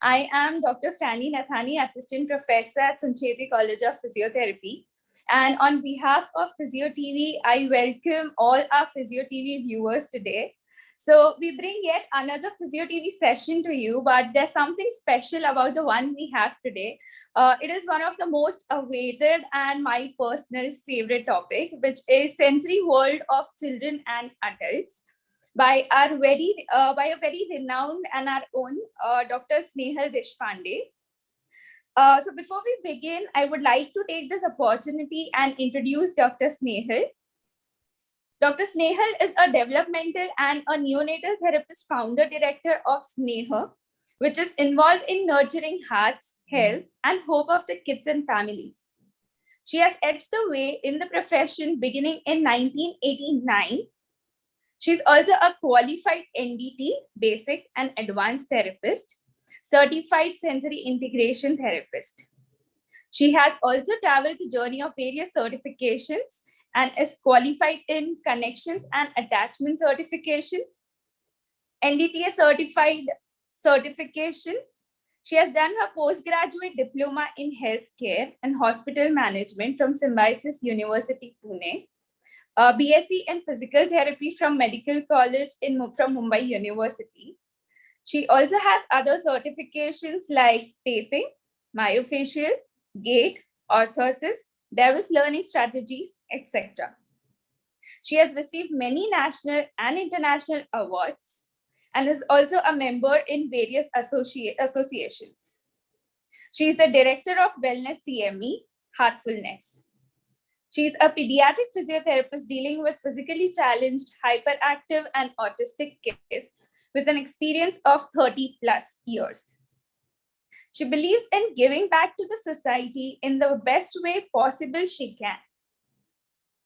I am Dr. Franny Nathani, Assistant Professor at Sancheti College of Physiotherapy. And on behalf of Physio TV, I welcome all our Physio TV viewers today. So we bring yet another Physio TV session to you, but there's something special about the one we have today. It is one of the most awaited and my personal favorite topic, which is sensory world of children and adults by a very renowned and our own Dr. Snehal Deshpande. So before we begin, I would like to take this opportunity and introduce Dr. Snehal. Dr. Snehal is a developmental and a neonatal therapist, founder director of Sneha, which is involved in nurturing hearts, health, and hope of the kids and families. She has edged the way in the profession beginning in 1989. She's also a qualified NDT, basic and advanced therapist, certified sensory integration therapist. She has also traveled the journey of various certifications and is qualified in connections and attachment certification, NDTA certified certification. She has done her postgraduate diploma in healthcare and hospital management from Symbiosis University, Pune, BSc in physical therapy from Medical College from Mumbai University. She also has other certifications like taping, myofascial, gait, orthosis, Davis learning strategies, etc. She has received many national and international awards and is also a member in various associations. She is the director of Wellness CME, Heartfulness. She is a pediatric physiotherapist dealing with physically challenged, hyperactive, and autistic kids with an experience of 30 plus years. She believes in giving back to the society in the best way possible she can.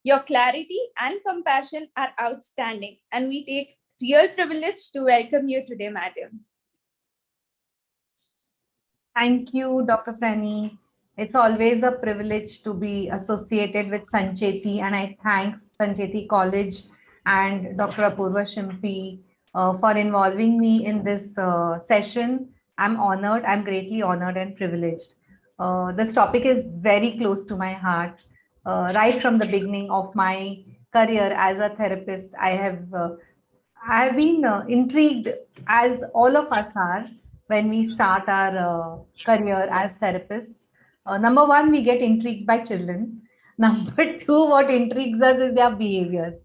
Your clarity and compassion are outstanding, and we take real privilege to welcome you today, madam. Thank you, Dr. Franny. It's always a privilege to be associated with Sancheti, and I thank Sancheti College and Dr. Apurva Shimpi for involving me in this session. I'm honored, I'm greatly honored and privileged. This topic is very close to my heart. Right from the beginning of my career as a therapist, I have been intrigued, as all of us are, when we start our career as therapists. Number one, we get intrigued by children. Number two, what intrigues us is their behaviors.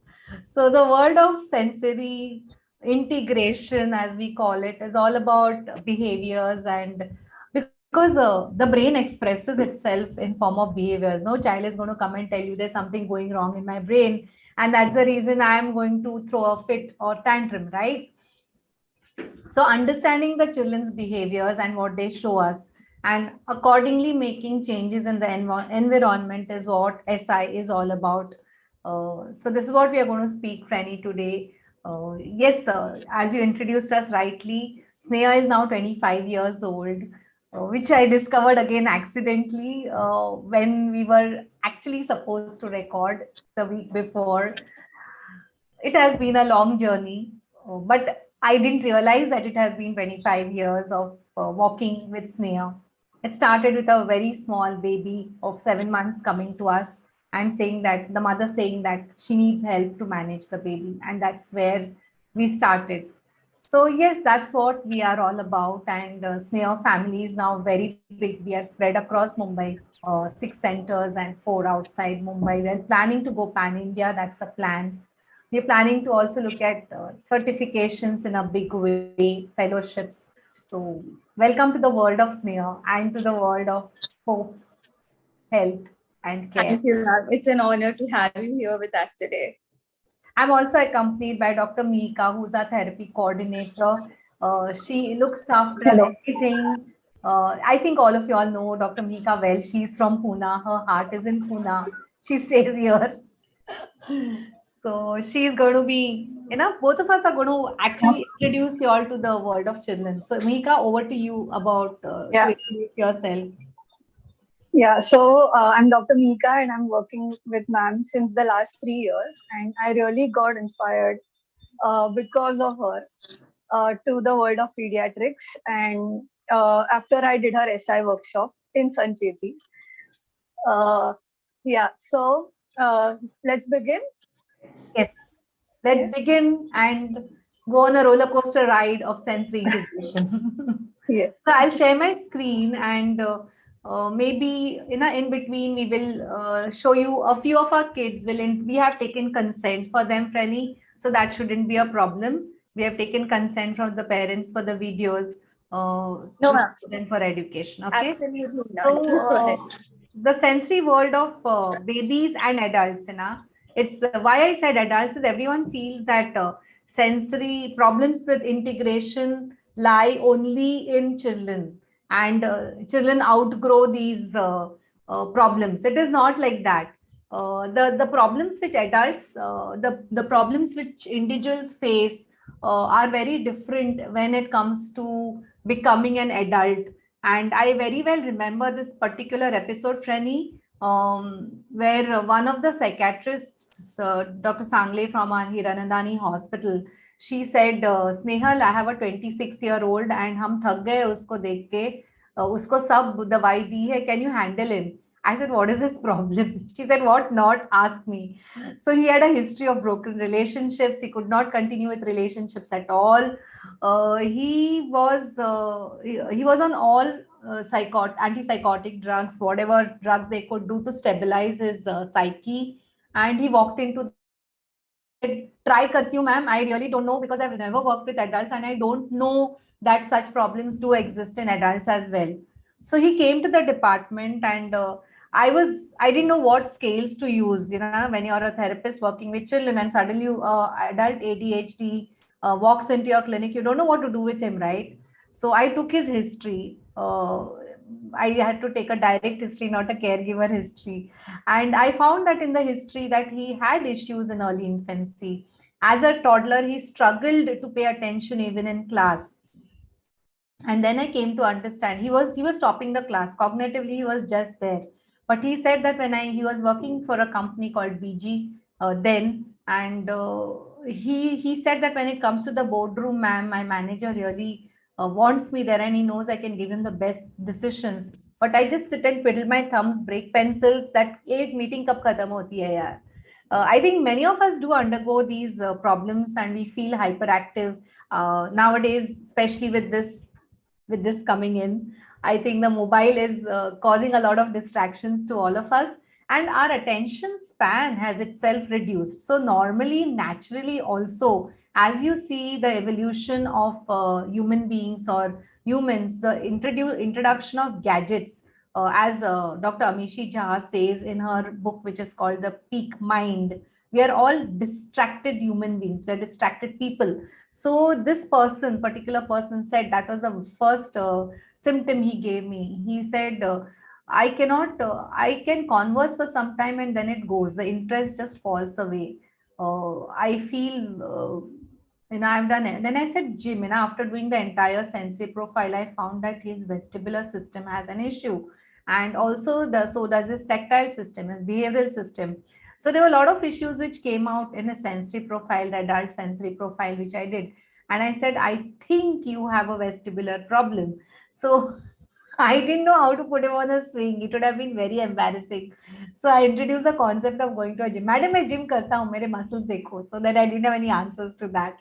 So, the world of sensory integration, as we call it, is all about behaviors, and because the brain expresses itself in form of behaviors. No child is going to come and tell you there's something going wrong in my brain, and that's the reason I am going to throw a fit or tantrum, right? So understanding the children's behaviors and what they show us, and accordingly making changes in the environment is what SI is all about. So this is what we are going to speak, Franny, today. Yes, as you introduced us rightly, Sneha is now 25 years old, which I discovered again accidentally when we were actually supposed to record the week before. It has been a long journey, but I didn't realize that it has been 25 years of walking with Sneha. It started with a very small baby of 7 months coming to us and saying that the mother saying that she needs help to manage the baby, and that's where we started. So yes, that's what we are all about. And Sneha family is now very big. We are spread across Mumbai, 6 centers and 4 outside Mumbai. We're planning to go pan India. That's the plan. We're planning to also look at certifications in a big way, fellowships. So, welcome to the world of Sneha and to the world of hopes, health, and care. Thank you, ma'am. It's an honor to have you here with us today. I'm also accompanied by Dr. Mika, who's our therapy coordinator. She looks after Hello. everything. I think all of you all know Dr. Mika well. She's from Pune. Her heart is in Pune. She stays here. So she's going to be, both of us are going to actually introduce you all to the world of children. So Mika, over to you about to Yeah, introduce yourself. yeah. So I'm Dr. Mika, and I'm working with ma'am since the last 3 years, and I really got inspired because of her to the world of pediatrics. And after I did her SI workshop in Sancheti. Yeah, so let's begin. Yes. Let's Yes. begin and go on a roller coaster ride of sensory integration. Yes. So I'll share my screen and maybe in between we will show you a few of our kids. We have taken consent for them, Frenny, so that shouldn't be a problem. We have taken consent from the parents for the videos No, to ma'am. them for education. Okay. Absolutely not. So Just go ahead. the sensory world of babies and adults, it's why I said adults is everyone feels that sensory problems with integration lie only in children, and children outgrow these problems. It is not like that. The problems which adults, the problems which individuals face are very different when it comes to becoming an adult. And I very well remember this particular episode, Frenny, where one of the psychiatrists, Dr. Sangle from our Hiranandani hospital, she said, Snehal, I have a 26-year-old and हम थक गए उसको देख के, उसको सब दवाई दी है, can you handle him? I said, what is his problem? She said, what not? Ask me. So he had a history of broken relationships. He could not continue with relationships at all. He was on all antipsychotic drugs, whatever drugs they could do to stabilize his psyche. And he walked into the hospital. I said, try karti hu, ma'am. I really don't know because I've never worked with adults and I don't know that such problems do exist in adults as well. So he came to the department and I didn't know what scales to use, when you're a therapist working with children and suddenly adult ADHD walks into your clinic, you don't know what to do with him, right? So I took his history. I had to take a direct history, not a caregiver history. And I found that in the history that he had issues in early infancy. As a toddler, he struggled to pay attention even in class. And then I came to understand he was topping the class. Cognitively, he was just there. But he said that when he was working for a company called BG then, and he said that when it comes to the boardroom, ma'am, my manager really wants me there, and he knows I can give him the best decisions. But I just sit and twiddle my thumbs, break pencils. That एक meeting कब खत्म होती है यार? I think many of us do undergo these problems, and we feel hyperactive nowadays, especially with this coming in. I think the mobile is causing a lot of distractions to all of us, and our attention span has itself reduced. So, normally, naturally, also, as you see the evolution of human beings or humans, the introduction of gadgets, as Dr. Amishi Jha says in her book, which is called The Peak Mind, we are all distracted human beings, we are distracted people. So this particular person said that was the first symptom he gave me. He said, I can converse for some time and then it goes. The interest just falls away. I feel, I've done it. Then I said, Jim, after doing the entire sensory profile, I found that his vestibular system has an issue. And also, so does his tactile system, his behavioral system. So there were a lot of issues which came out in a sensory profile, the adult sensory profile, which I did. And I said, I think you have a vestibular problem. So I didn't know how to put him on a swing. It would have been very embarrassing. So I introduced the concept of going to a gym. Madam, I gym karta hu, mere muscles dekho. So that I didn't have any answers to that.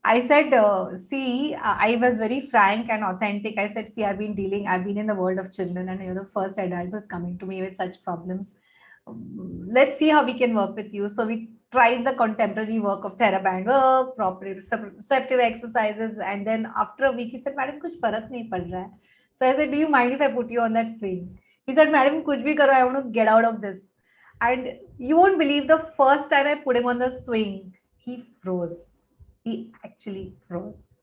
I said, see, I was very frank and authentic. I said, see, I've been in the world of children, and you're the first adult who's coming to me with such problems. Let's see how we can work with you. So we tried the contemporary work of TheraBand work, proper receptive exercises, and then after a week, he said, Madam, kuch farak nahi pad raha hai. So I said, do you mind if I put you on that swing? He said, Madam, kuch bhi karo, I want to get out of this. And you won't believe the first time I put him on the swing, he froze. He actually froze.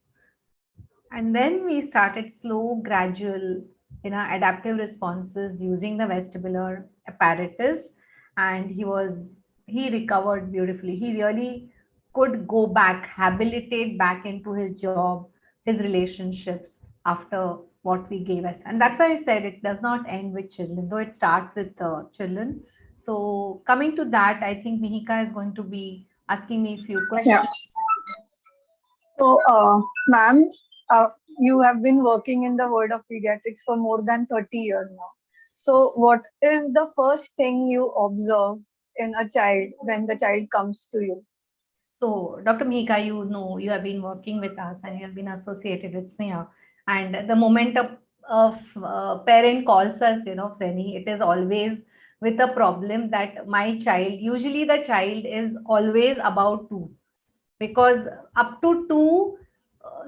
And then we started slow, gradual, adaptive responses using the vestibular apparatus. And he recovered beautifully. He really could go back, habilitate back into his job, his relationships after what we gave us. And that's why I said it does not end with children, though it starts with children. So coming to that, I think Mihika is going to be asking me a few questions. Yeah. So, ma'am, you have been working in the world of pediatrics for more than 30 years now. So, what is the first thing you observe in a child when the child comes to you? So, Dr. Mihika, you know, you have been working with us and you have been associated with Sneha. And the moment of parent calls us, you know, Frenny, it is always with a problem that my child, usually the child is always about to, because up to two,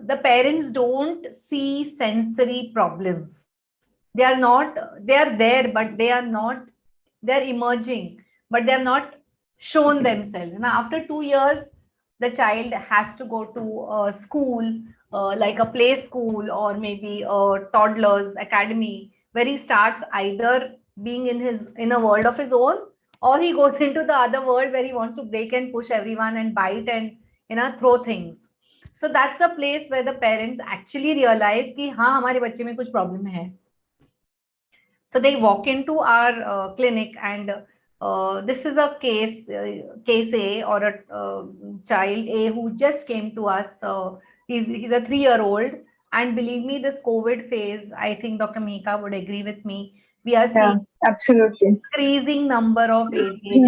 the parents don't see sensory problems. They are not, they are there, but they are not, they're emerging, but they have not shown themselves. Now, after 2 years, the child has to go to a school, like a play school or maybe a toddler's academy, where he starts either being in a world of his own, or he goes into the other world where he wants to break and push everyone and bite and throw things. So that's the place where the parents actually realize कि हाँ हमारे बच्चे में कुछ problem है. So they walk into our clinic, and this is a case A, or a child A who just came to us. He's a 3-year-old, and believe me, this COVID phase, I think Dr. Mika would agree with me. We are Yeah, seeing absolutely. increasing number of ADHD.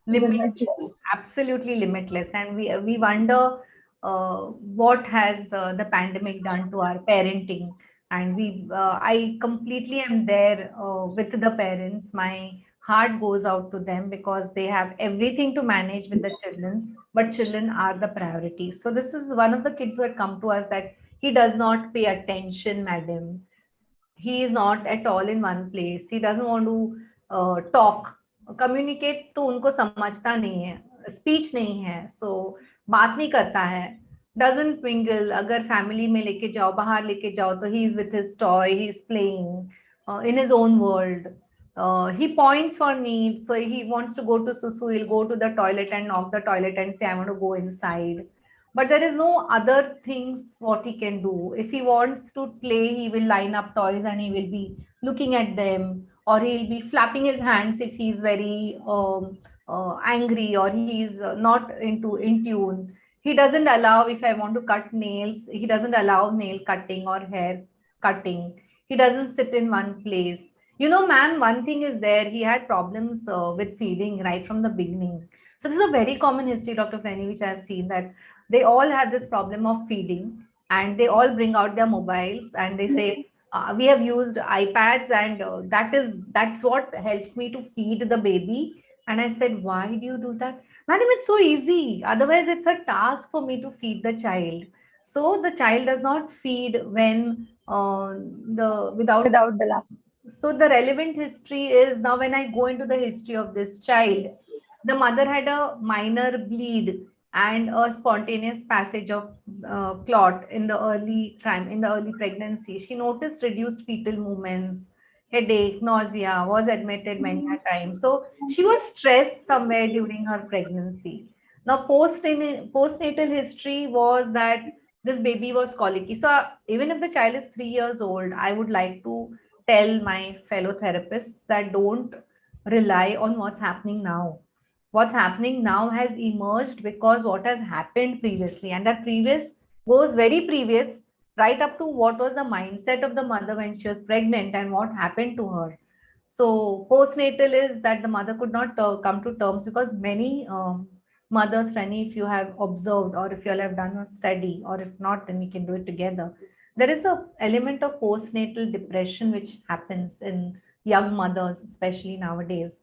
Limitless. Absolutely limitless, and we wonder what has the pandemic done to our parenting. And I completely am there with the parents. My heart goes out to them because they have everything to manage with the children, but children are the priority. So this is one of the kids who had come to us that he does not pay attention, madam. He is not at all in one place. He doesn't want to talk, communicate. तो उनको समझता नहीं है, speech नहीं है, so बात नहीं करता है, doesn't mingle. अगर family में लेके जाओ, बाहर लेके जाओ, तो he is with his toy, he is playing in his own world. He points for needs, so he wants to go to susu, he'll go to the toilet and knock the toilet and say, I want to go inside. But there is no other things what he can do. If he wants to play, he will line up toys and he will be looking at them, or he'll be flapping his hands if he's very angry, or he's not in tune. He doesn't allow, if I want to cut nails, he doesn't allow nail cutting or hair cutting. He doesn't sit in one place. You know, ma'am, one thing is there, he had problems with feeding right from the beginning. So this is a very common history, Dr. Frenny, which I've seen, that they all have this problem of feeding, and they all bring out their mobiles and they say, we have used iPads, and that's what helps me to feed the baby. And I said, why do you do that? Madam, it's so easy. Otherwise, it's a task for me to feed the child. So the child does not feed when the Without the lap. so the relevant history is, now when I go into the history of this child, the mother had a minor bleed and a spontaneous passage of clot in the early pregnancy. She noticed reduced fetal movements, headache, nausea, was admitted many a time. So she was stressed somewhere during her pregnancy. Now postnatal history was that this baby was colicky. So even if the child is 3 years old, I would like to tell my fellow therapists that don't rely on what's happening now. What's happening now has emerged because what has happened previously, and that previous goes very previous, right up to what was the mindset of the mother when she was pregnant and what happened to her. So postnatal is that the mother could not come to terms, because many mothers, Fanny, if you have observed, or if you all have done a study, or if not, then we can do it together. There is a element of postnatal depression which happens in young mothers, especially nowadays.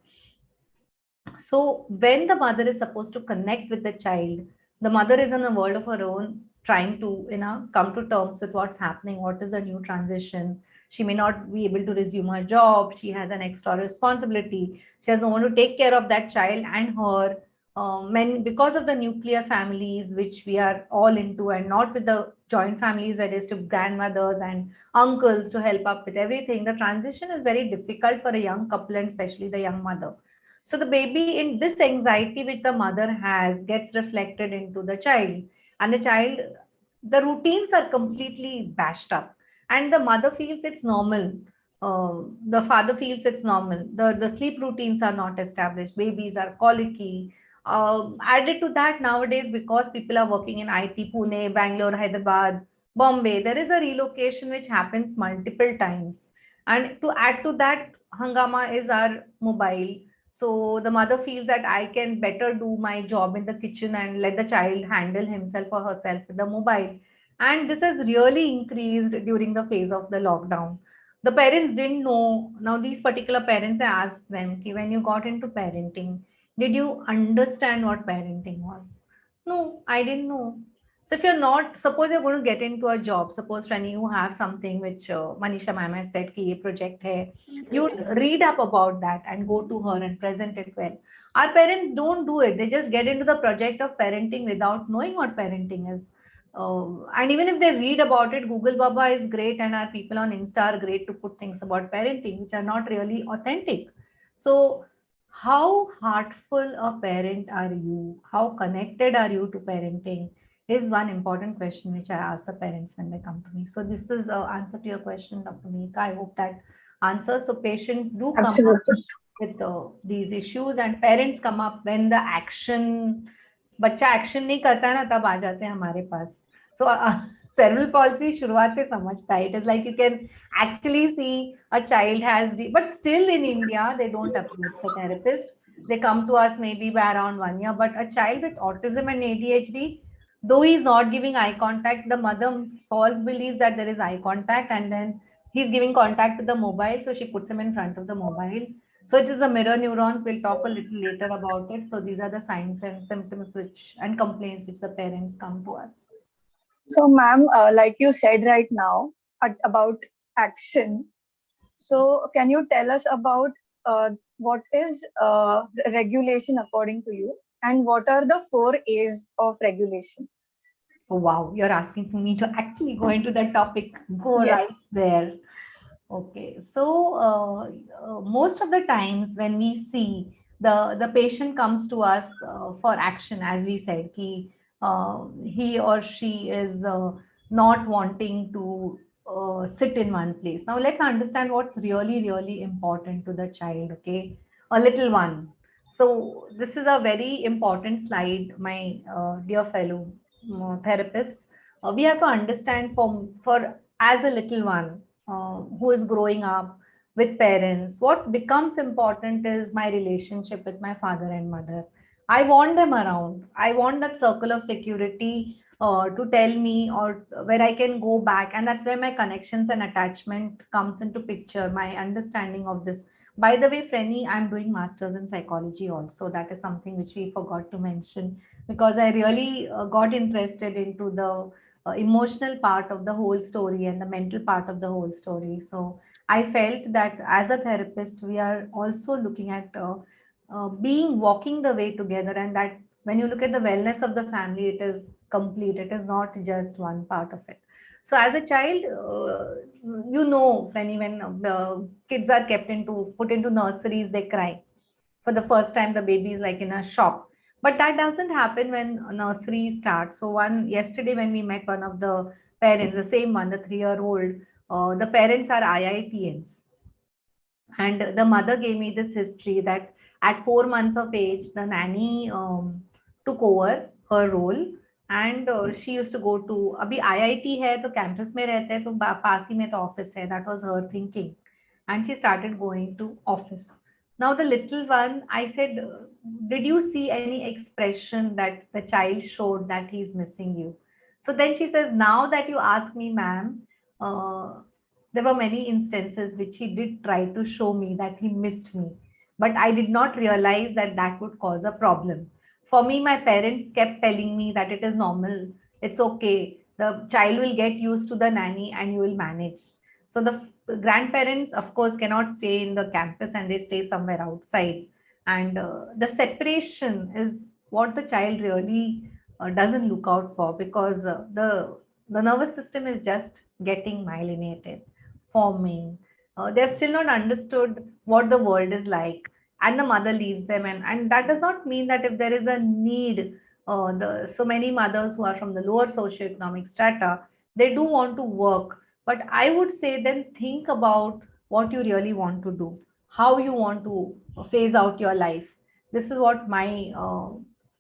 So when the mother is supposed to connect with the child, the mother is in a world of her own, trying to come to terms with what's happening, what is the new transition. She may not be able to resume her job. She has an extra responsibility. She has no one to take care of that child and her. Because of the nuclear families which we are all into, and not with the joint families where there's to grandmothers and uncles to help up with everything, the transition is very difficult for a young couple, and especially the young mother. So the baby, in this anxiety which the mother has, gets reflected into the child, and the child, the routines are completely bashed up, and the mother feels it's normal. The father feels it's normal. The sleep routines are not established. Babies are colicky. Added to that, nowadays, because people are working in IT, Pune, Bangalore, Hyderabad, Bombay, there is a relocation which happens multiple times. And to add to that, hangama is our mobile. So the mother feels that I can better do my job in the kitchen and let the child handle himself or herself with the mobile. And this has really increased during the phase of the lockdown. The parents didn't know. Now, these particular parents, I asked them, "Ki, when you got into parenting, did you understand what parenting was?" No, I didn't know. So if you're not, suppose you're going to get into a job, suppose Rani, you have something which Manisha ma'am has said ki ye project hai, you read up about that and go to her and present it well. Our parents don't do it. They just get into the project of parenting without knowing what parenting is. And even if they read about it, Google Baba is great and our people on Insta are great to put things about parenting which are not really authentic. So how heartful a parent are you? How connected are you to parenting? Is one important question which I ask the parents when they come to me. So this is an answer to your question, Dr. Meeka. I hope that answers. So patients do come up Absolutely. with these issues and parents come up when the action, बच्चा action नहीं करता है ना तब आ जाते हैं हमारे पास. So cerebral palsy शुरुआत से समझता है. It is like you can actually see a child has, but still in India they don't approach the therapist. They come to us maybe by around 1 year. But a child with autism and ADHD, though he's not giving eye contact, the mother false believes that there is eye contact, and then he's giving contact with the mobile, so she puts him in front of the mobile. So it is the mirror neurons. We'll talk a little later about it. So these are the signs and symptoms which and complaints which the parents come to us. So, ma'am, like you said right now about action. So, can you tell us about what is regulation according to you, and what are the 4 A's of regulation? Oh, wow, you're asking for me to actually go into that topic. Go Yes. right there. Okay, so most of the times when we see the patient comes to us for action, as we said, he or she is not wanting to sit in one place. Now let's understand what's really important to the child. Okay, a little one. So this is a very important slide, my dear fellow therapists. We have to understand for as a little one who is growing up with parents, what becomes important is my relationship with my father and mother. I want them around. I want that circle of security to tell me or where I can go back. And that's where my connections and attachment comes into picture, my understanding of this. By the way, Frenny, I'm doing masters in psychology also. That is something which we forgot to mention because I really got interested into the emotional part of the whole story and the mental part of the whole story. So I felt that as a therapist, we are also looking at being walking the way together, and that when you look at the wellness of the family, it is complete. It is not just one part of it. So as a child, you know, Fanny, when kids are kept into put into nurseries, they cry for the first time. The baby is like in a shock, but that doesn't happen when nursery starts. So one yesterday when we met one of the parents, the same one, the 3-year-old, the parents are IITNs, and the mother gave me this history that at 4 months of age, the nanny took over her role, and she used to go to, अभी IIT है तो campus में रहते हैं तो पास ही में तो office है. That was her thinking, and she started going to office. Now the little one, I said, did you see any expression that the child showed that he's missing you? So then she says, now that you ask me, ma'am, there were many instances which he did try to show me that he missed me, but I did not realize that that would cause a problem. For me, my parents kept telling me that it is normal, it's okay, the child will get used to the nanny and you will manage. So the grandparents, of course, cannot stay in the campus and they stay somewhere outside. And the separation is what the child really doesn't look out for, because the nervous system is just getting myelinated, forming. They're still not understood what the world is like, and the mother leaves them. And that does not mean that if there is a need, so many mothers who are from the lower socioeconomic strata, they do want to work. But I would say then think about what you really want to do, how you want to phase out your life. This is what my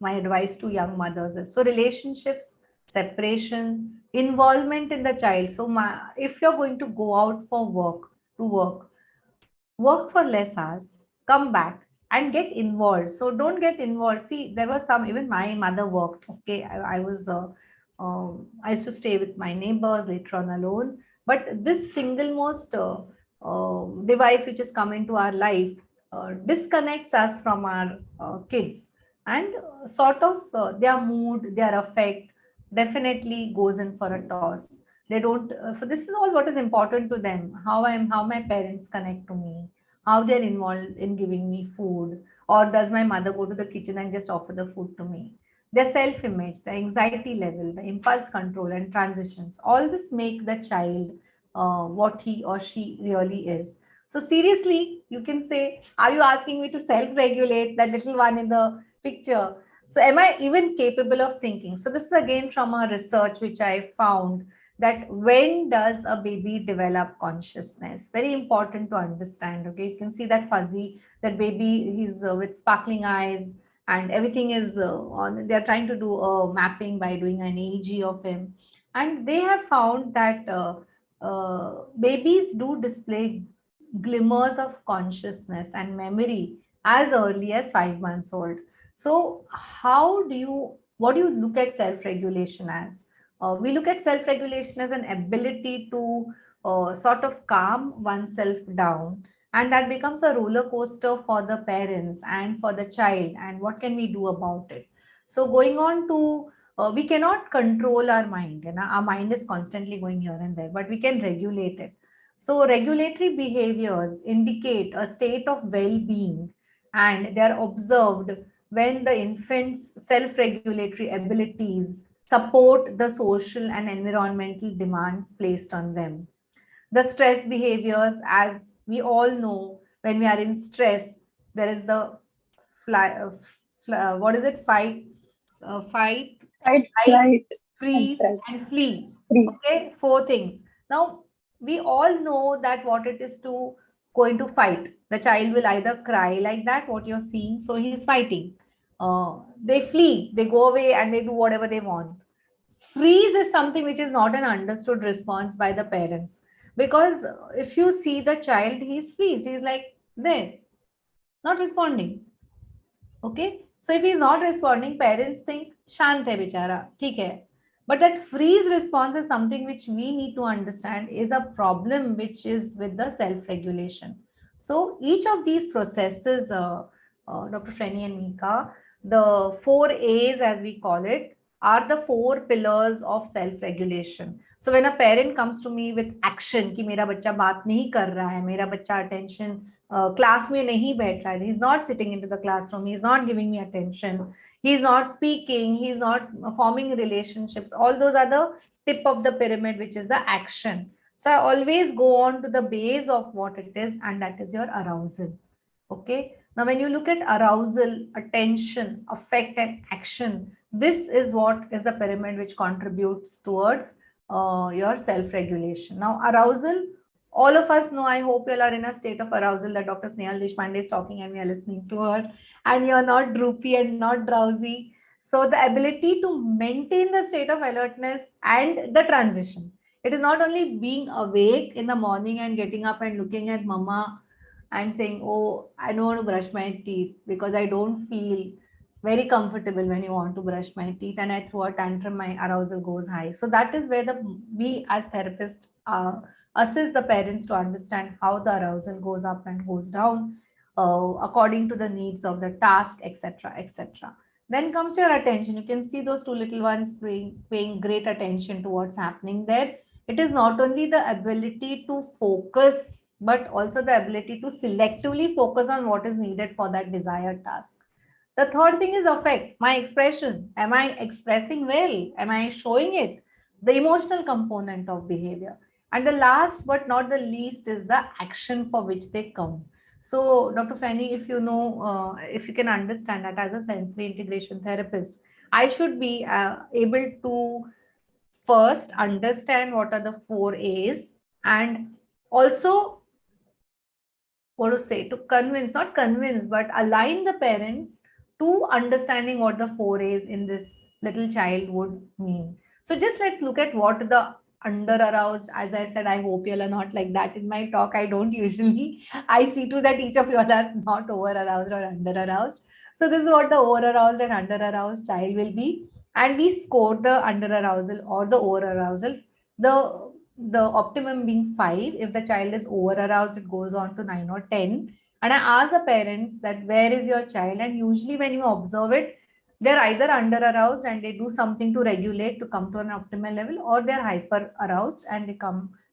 advice to young mothers is. So relationships, separation, involvement in the child. So if you're going to go out for work, to work for less hours, come back and get involved. So don't get involved. See, there was some, even my mother worked. Okay, I used to stay with my neighbors, later on alone. But this single most device which has come into our life disconnects us from our kids, and sort of their mood, their affect definitely goes in for a toss. They don't, so this is all what is important to them. How my parents connect to me, how they're involved in giving me food, or does my mother go to the kitchen and just offer the food to me. Their self image, the anxiety level, the impulse control and transitions, all this make the child what he or she really is. So seriously, you can say, are you asking me to self regulate that little one in the picture? So am I even capable of thinking? So this is again from a research which I found, that when does a baby develop consciousness? Very important to understand. Okay, you can see that fuzzy, that baby, he's with sparkling eyes, and everything is on. They are trying to do a mapping by doing an EEG of him, and they have found that babies do display glimmers of consciousness and memory as early as 5 months old. So, how do you, what do you look at self regulation as? We look at self regulation as an ability to sort of calm oneself down, and that becomes a roller coaster for the parents and for the child. And what can we do about it? So, going on to we cannot control our mind, and our mind is constantly going here and there, but we can regulate it. So, regulatory behaviors indicate a state of well being, and they are observed when the infant's self regulatory abilities support the social and environmental demands placed on them. The stress behaviors, as we all know, when we are in stress, there is the what is it? Fight, Fight, flight, flight, and freeze, fright. and flee. Freeze. Okay, four things. Now, we all know that what it is to going to fight. The child will either cry like that, what you're seeing, so he's fighting. They flee, they go away, and they do whatever they want. Freeze is something which is not an understood response by the parents, because if you see the child, he's freeze, he's like there, not responding. Okay, so if he's not responding, parents think shant hai bichara, theek hai. But that freeze response is something which we need to understand is a problem which is with the self regulation. So each of these processes, Dr. Frenny and Mika, the 4 A's as we call it, are the 4 pillars of self regulation. So when a parent comes to me with action कि मेरा बच्चा बात नहीं कर रहा है, मेरा बच्चा attention क्लास में नहीं बैठ रहा है, he is not sitting into the classroom, he is not giving me attention, he is not speaking, he is not forming relationships, all those are the tip of the pyramid, which is the action. So I always go on to the base of what it is, and that is your arousal. Okay, now when you look at arousal, attention, affect and action, this is what is the pyramid which contributes towards your self regulation. Now arousal, all of us know, I hope you all are in a state of arousal, that Dr. Snehal Deshpande is talking and we are listening to her, and you're not droopy and not drowsy. So the ability to maintain the state of alertness and the transition. It is not only being awake in the morning and getting up and looking at mama and saying, oh, I don't want to brush my teeth because I don't feel very comfortable when you want to brush my teeth, and I throw a tantrum, my arousal goes high. So that is where we as therapists assist the parents to understand how the arousal goes up and goes down according to the needs of the task, etc., etc. Then comes your attention. You can see those two little ones paying great attention to what's happening there. It is not only the ability to focus, but also the ability to selectively focus on what is needed for that desired task. The third thing is affect, my expression. Am I expressing well? Am I showing it? The emotional component of behavior. And the last but not the least is the action for which they come. So, Dr. Fanny, if you know, if you can understand that as a sensory integration therapist, I should be able to first understand what are the 4 A's, and also, what to say, to convince, not convince, but align the parents to understanding what the 4 A's in this little child would mean. So just let's look at what the under aroused, as I said, I hope you all are not like that in my talk. I don't usually, I see to that each of you all are not over aroused or under aroused. So this is what the over aroused and under aroused child will be. And we score the under arousal or the over arousal. The optimum being 5. If the child is over aroused, it goes on to 9 or 10. And I ask the parents that where is your child? And usually when you observe it, they're either under aroused and they do something to regulate to come to an optimal level, or they're hyper aroused and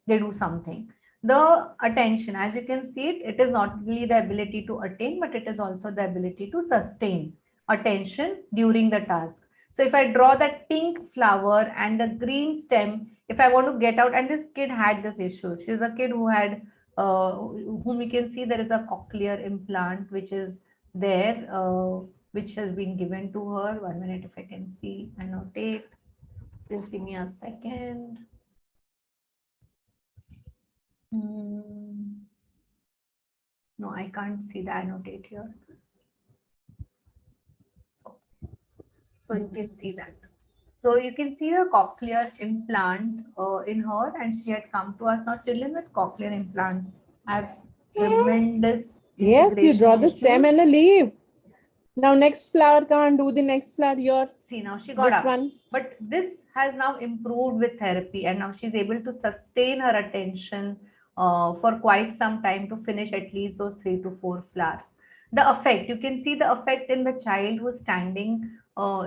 they do something. The attention, as you can see it is not really the ability to attain, but it is also the ability to sustain attention during the task. So if I draw that pink flower and the green stem, if I want to get out, and this kid had this issue. She's a kid who had, whom you can see there is a cochlear implant which is there, which has been given to her. 1 minute, if I can see, annotate. Just give me a second. No, I can't see the annotate here. So you can see that. So you can see the cochlear implant in her, and she had come to us. Now children with cochlear implant have tremendous. Yes, you draw the issues. stem and the leaf. Now next flower, come and do the next flower. Your See, now she got this up. one. But this has now improved with therapy, and now she's able to sustain her attention for quite some time to finish at least those 3 to 4 flowers. The effect, you can see the effect in the child who's standing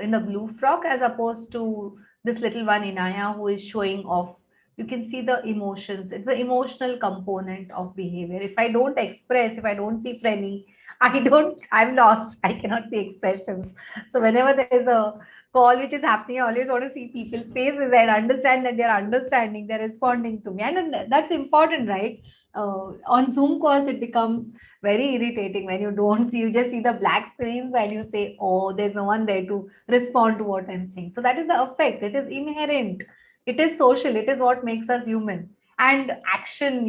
in the blue frock, as opposed to this little one Inaya who is showing off. You can see the emotions. It's the emotional component of behavior. If I don't express, if I don't see Frenny, I'm lost. I cannot see expressions. So whenever there is a call which is happening, I always want to see people's faces and understand that they're understanding, they're responding to me. And that's important, right? On Zoom calls, it becomes very irritating when you don't see, you just see the black screens and you say, oh, there's no one there to respond to what I'm saying. So that is the effect. It is inherent. It is social. It is what makes us human. And action,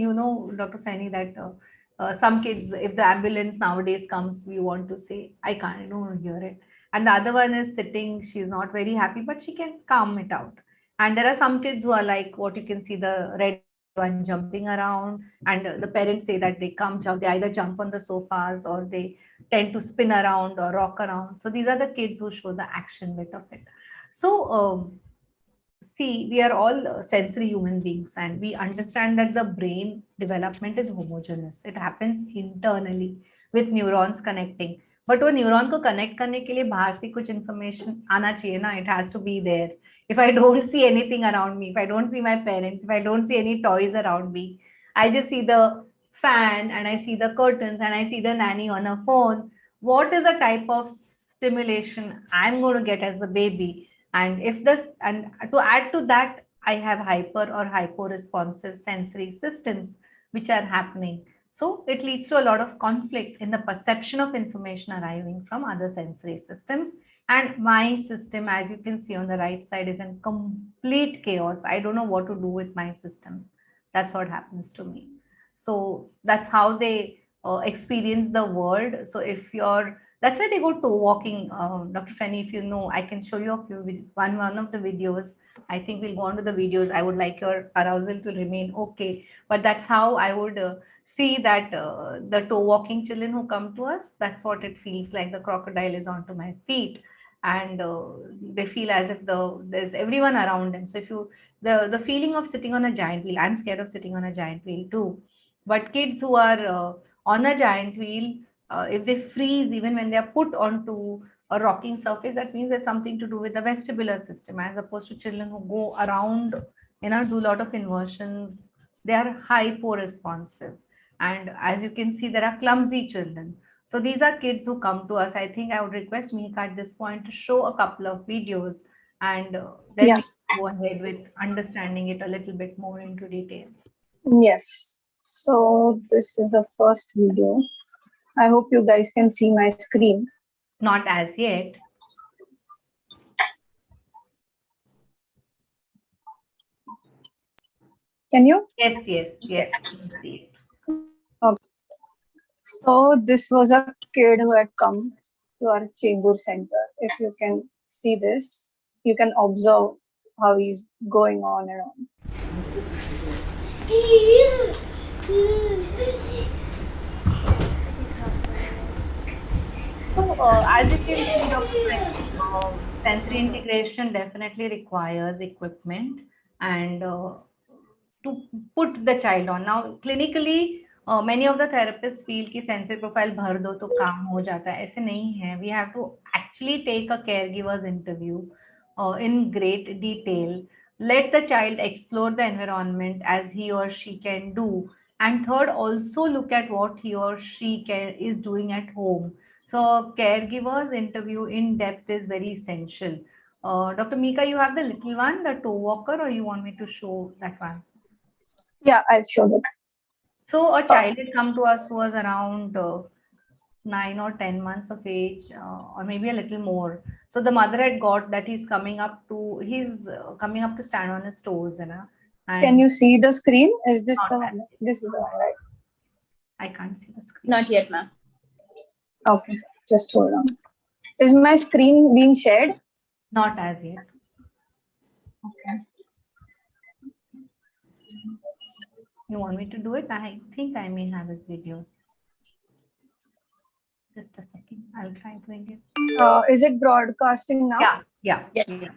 Dr. Fanny, that some kids, if the ambulance nowadays comes, we want to say, I don't hear it. And the other one is sitting, she's not very happy, but she can calm it out. And there are some kids who are like what you can see, the red one jumping around, and the parents say that they they either jump on the sofas or they tend to spin around or rock around. So these are the kids who show the action bit of it. So see, we are all sensory human beings, and we understand that the brain development is homogeneous. It happens internally with neurons connecting. But वो neuron को connect करने के लिए बाहर से कुछ information आना चाहिए ना. It has to be there. If I don't see anything around me, if I don't see my parents, if I don't see any toys around me, I just see the fan and I see the curtains and I see the nanny on her phone. What is the type of stimulation I'm going to get as a baby? And to add to that, I have hyper or hypo-responsive sensory systems which are happening. So it leads to a lot of conflict in the perception of information arriving from other sensory systems. And my system, as you can see on the right side, is in complete chaos. I don't know what to do with my systems. That's what happens to me. So that's how they experience the world. So that's why they go toe walking. Dr. Fanny, if you know, I can show you a few one of the videos. I think we'll go on to the videos. I would like your arousal to remain okay. But that's how I would see that the toe walking children who come to us, that's what it feels like. The crocodile is onto my feet, and they feel as if there's everyone around them. So if the feeling of sitting on a giant wheel, I'm scared of sitting on a giant wheel too. But kids who are on a giant wheel, if they freeze even when they are put onto a rocking surface, that means there's something to do with the vestibular system, as opposed to children who go around, do a lot of inversions. They are hypo-responsive. And as you can see, there are clumsy children. So these are kids who come to us. I think I would request Mihika at this point to show a couple of videos, and then we go ahead with understanding it a little bit more into detail. Yes. So this is the first video. I hope you guys can see my screen. Not as yet. Can you? Yes. Okay. So this was a kid who had come to our Chembur center. If you can see this, you can observe how he's going on and on. So, as you can see, Dr. French, sensory integration definitely requires equipment and to put the child on. Now, clinically, many of the therapists feel कि sensory profile भर दो तो काम हो जाता है. ऐसे नहीं है. We have to actually take a caregiver's interview in great detail. Let the child explore the environment as he or she can do. And third, also look at what he or she is doing at home. So caregiver's interview in depth is very essential. Dr. Mika, you have the little one, the toe walker, or you want me to show that one? Yeah, I'll show that. So a child had come to us who was around 9 or 10 months of age, or maybe a little more. So the mother had got that he's coming up to stand on his toes, you know. And Can you see the screen? Is this Not the that. one? This is the one, right? I can't see the screen. Not yet, ma'am. Okay, just hold on. Is my screen being shared? Not as yet. Okay. You want me to do it? I think I may have his video. Just a second. I'll try doing it. Is it broadcasting now? Yeah. Yes. Yeah.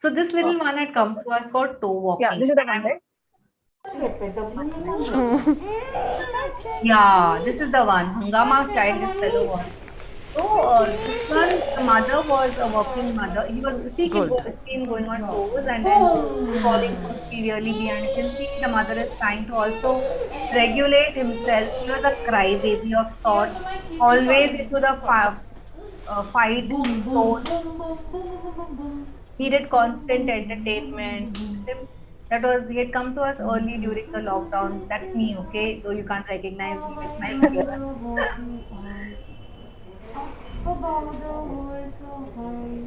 So this little one had come to us for toe walking. Yeah, this is the one, right? Yeah, this is the one. Hungama child is fellow one. So this one, the mother was a working mother. She could see him going on toes and then falling severely behind. You can see the mother is trying to also regulate himself. He was a crybaby of sorts, always into the fight zone. Needed constant entertainment. That was he had come to us early during the lockdown. That's me, okay? Though you can't recognize me with my beard. Above the world so high,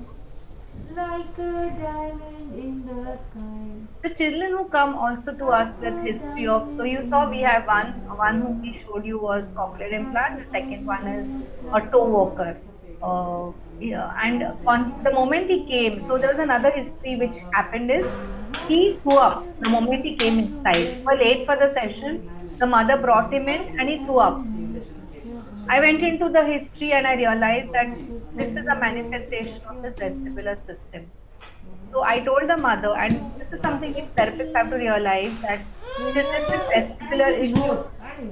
like a diamond in the sky. The children who come also to us with history of, so you saw we have one whom we showed you was cochlear implant. The second one is a toe walker. Yeah, and on the moment he came, so there was another history which happened is he threw up the moment he came inside. We were late for the session. The mother brought him in and he threw up. I went into the history and I realized that this is a manifestation of his vestibular system. So I told the mother, and this is something which therapists have to realize that children with vestibular issues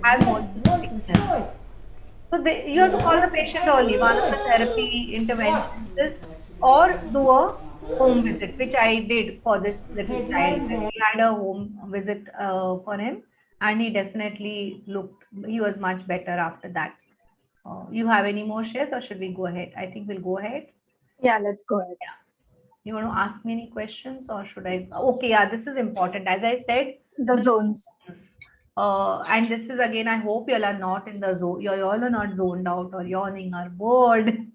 have motion sickness. So you have to call the patient early. One of the therapy interventions is or do a home visit, which I did for this little child. We had a home visit for him, and he definitely he was much better after that. You have any more shares, or should we go ahead? I think we'll go ahead. Yeah, let's go ahead. You want to ask me any questions or should I? Okay, yeah, this is important. As I said, The zones. And this is again, I hope you all are not in the zone. You all are not zoned out or yawning or bored.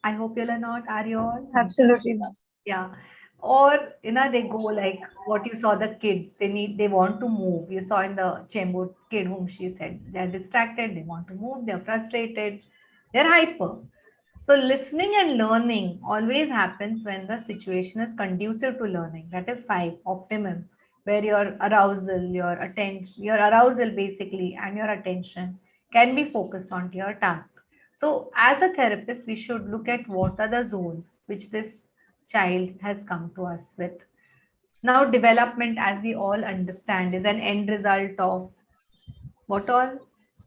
I hope you all are not. Are you all? Absolutely not. Yeah. Or they go like what you saw the kids. They want to move. You saw in the chamber kid whom she said they're distracted. They want to move. They're frustrated. They're hyper. So listening and learning always happens when the situation is conducive to learning. That is 5, optimum, where your arousal basically and your attention can be focused onto your task. So as a therapist, we should look at what are the zones which this child has come to us with. Now, development, as we all understand, is an end result of what all?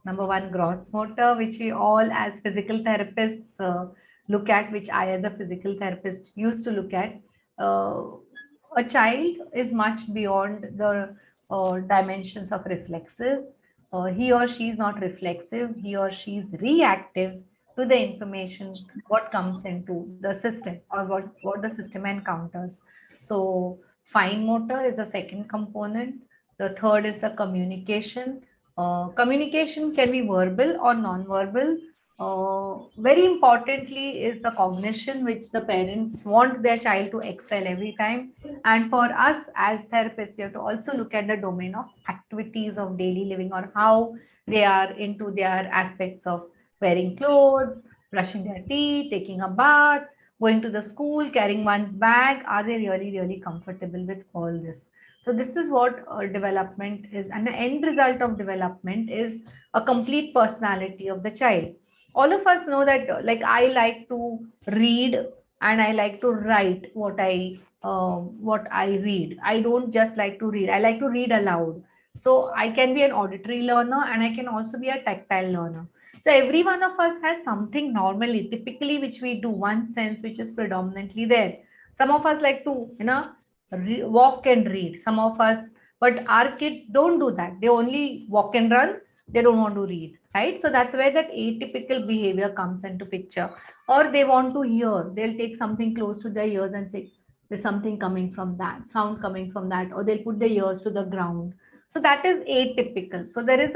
Number 1, gross motor, which we all as physical therapists look at, which I as a physical therapist used to look at. A child is much beyond the dimensions of reflexes. He or she is not reflexive. He or she is reactive to the information what comes into the system or what the system encounters. So fine motor is the second component. The third is the communication. Communication can be verbal or non-verbal. Very importantly is the cognition, which the parents want their child to excel every time. And for us as therapists, we have to also look at the domain of activities of daily living or how they are into their aspects of wearing clothes, brushing their teeth, taking a bath, going to the school, carrying one's bag, are they really, really comfortable with all this? So this is what development is, and the end result of development is a complete personality of the child. All of us know that, like, I like to read and I like to write what I read. I don't just like to read. I like to read aloud. So I can be an auditory learner and I can also be a tactile learner. So every one of us has something normally, typically, which we do, one sense which is predominantly there. Some of us like to, walk and read. Some of us, but our kids don't do that. They only walk and run. They don't want to read, right? So that's where that atypical behavior comes into picture. Or they want to hear. They'll take something close to their ears and say, there's something coming from that, sound coming from that, or they'll put their ears to the ground. So that is atypical. So there is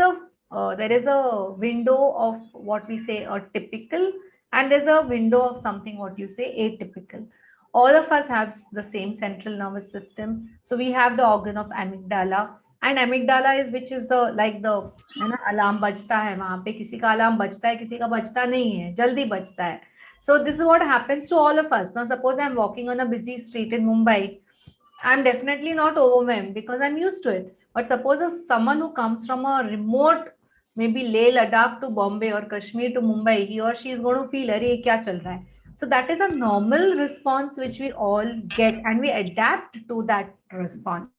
a window of what we say a typical, and there's a window of something what you say atypical. All of us have the same central nervous system. So we have the organ of amygdala, and amygdala is which is the like the alarm बजता है वहां पे, किसी का alarm बजता है, किसी का बजता नहीं है, जल्दी बजता है. So this is what happens to all of us. Now suppose I'm walking on a busy street in Mumbai, I'm definitely not overwhelmed because I'm used to it. But suppose if someone who comes from a remote, maybe Leh Ladakh to Bombay or Kashmir to Mumbai, he or she is going to feel, "Arey, kya chal raha hai?" So that is a normal response which we all get, and we adapt to that response.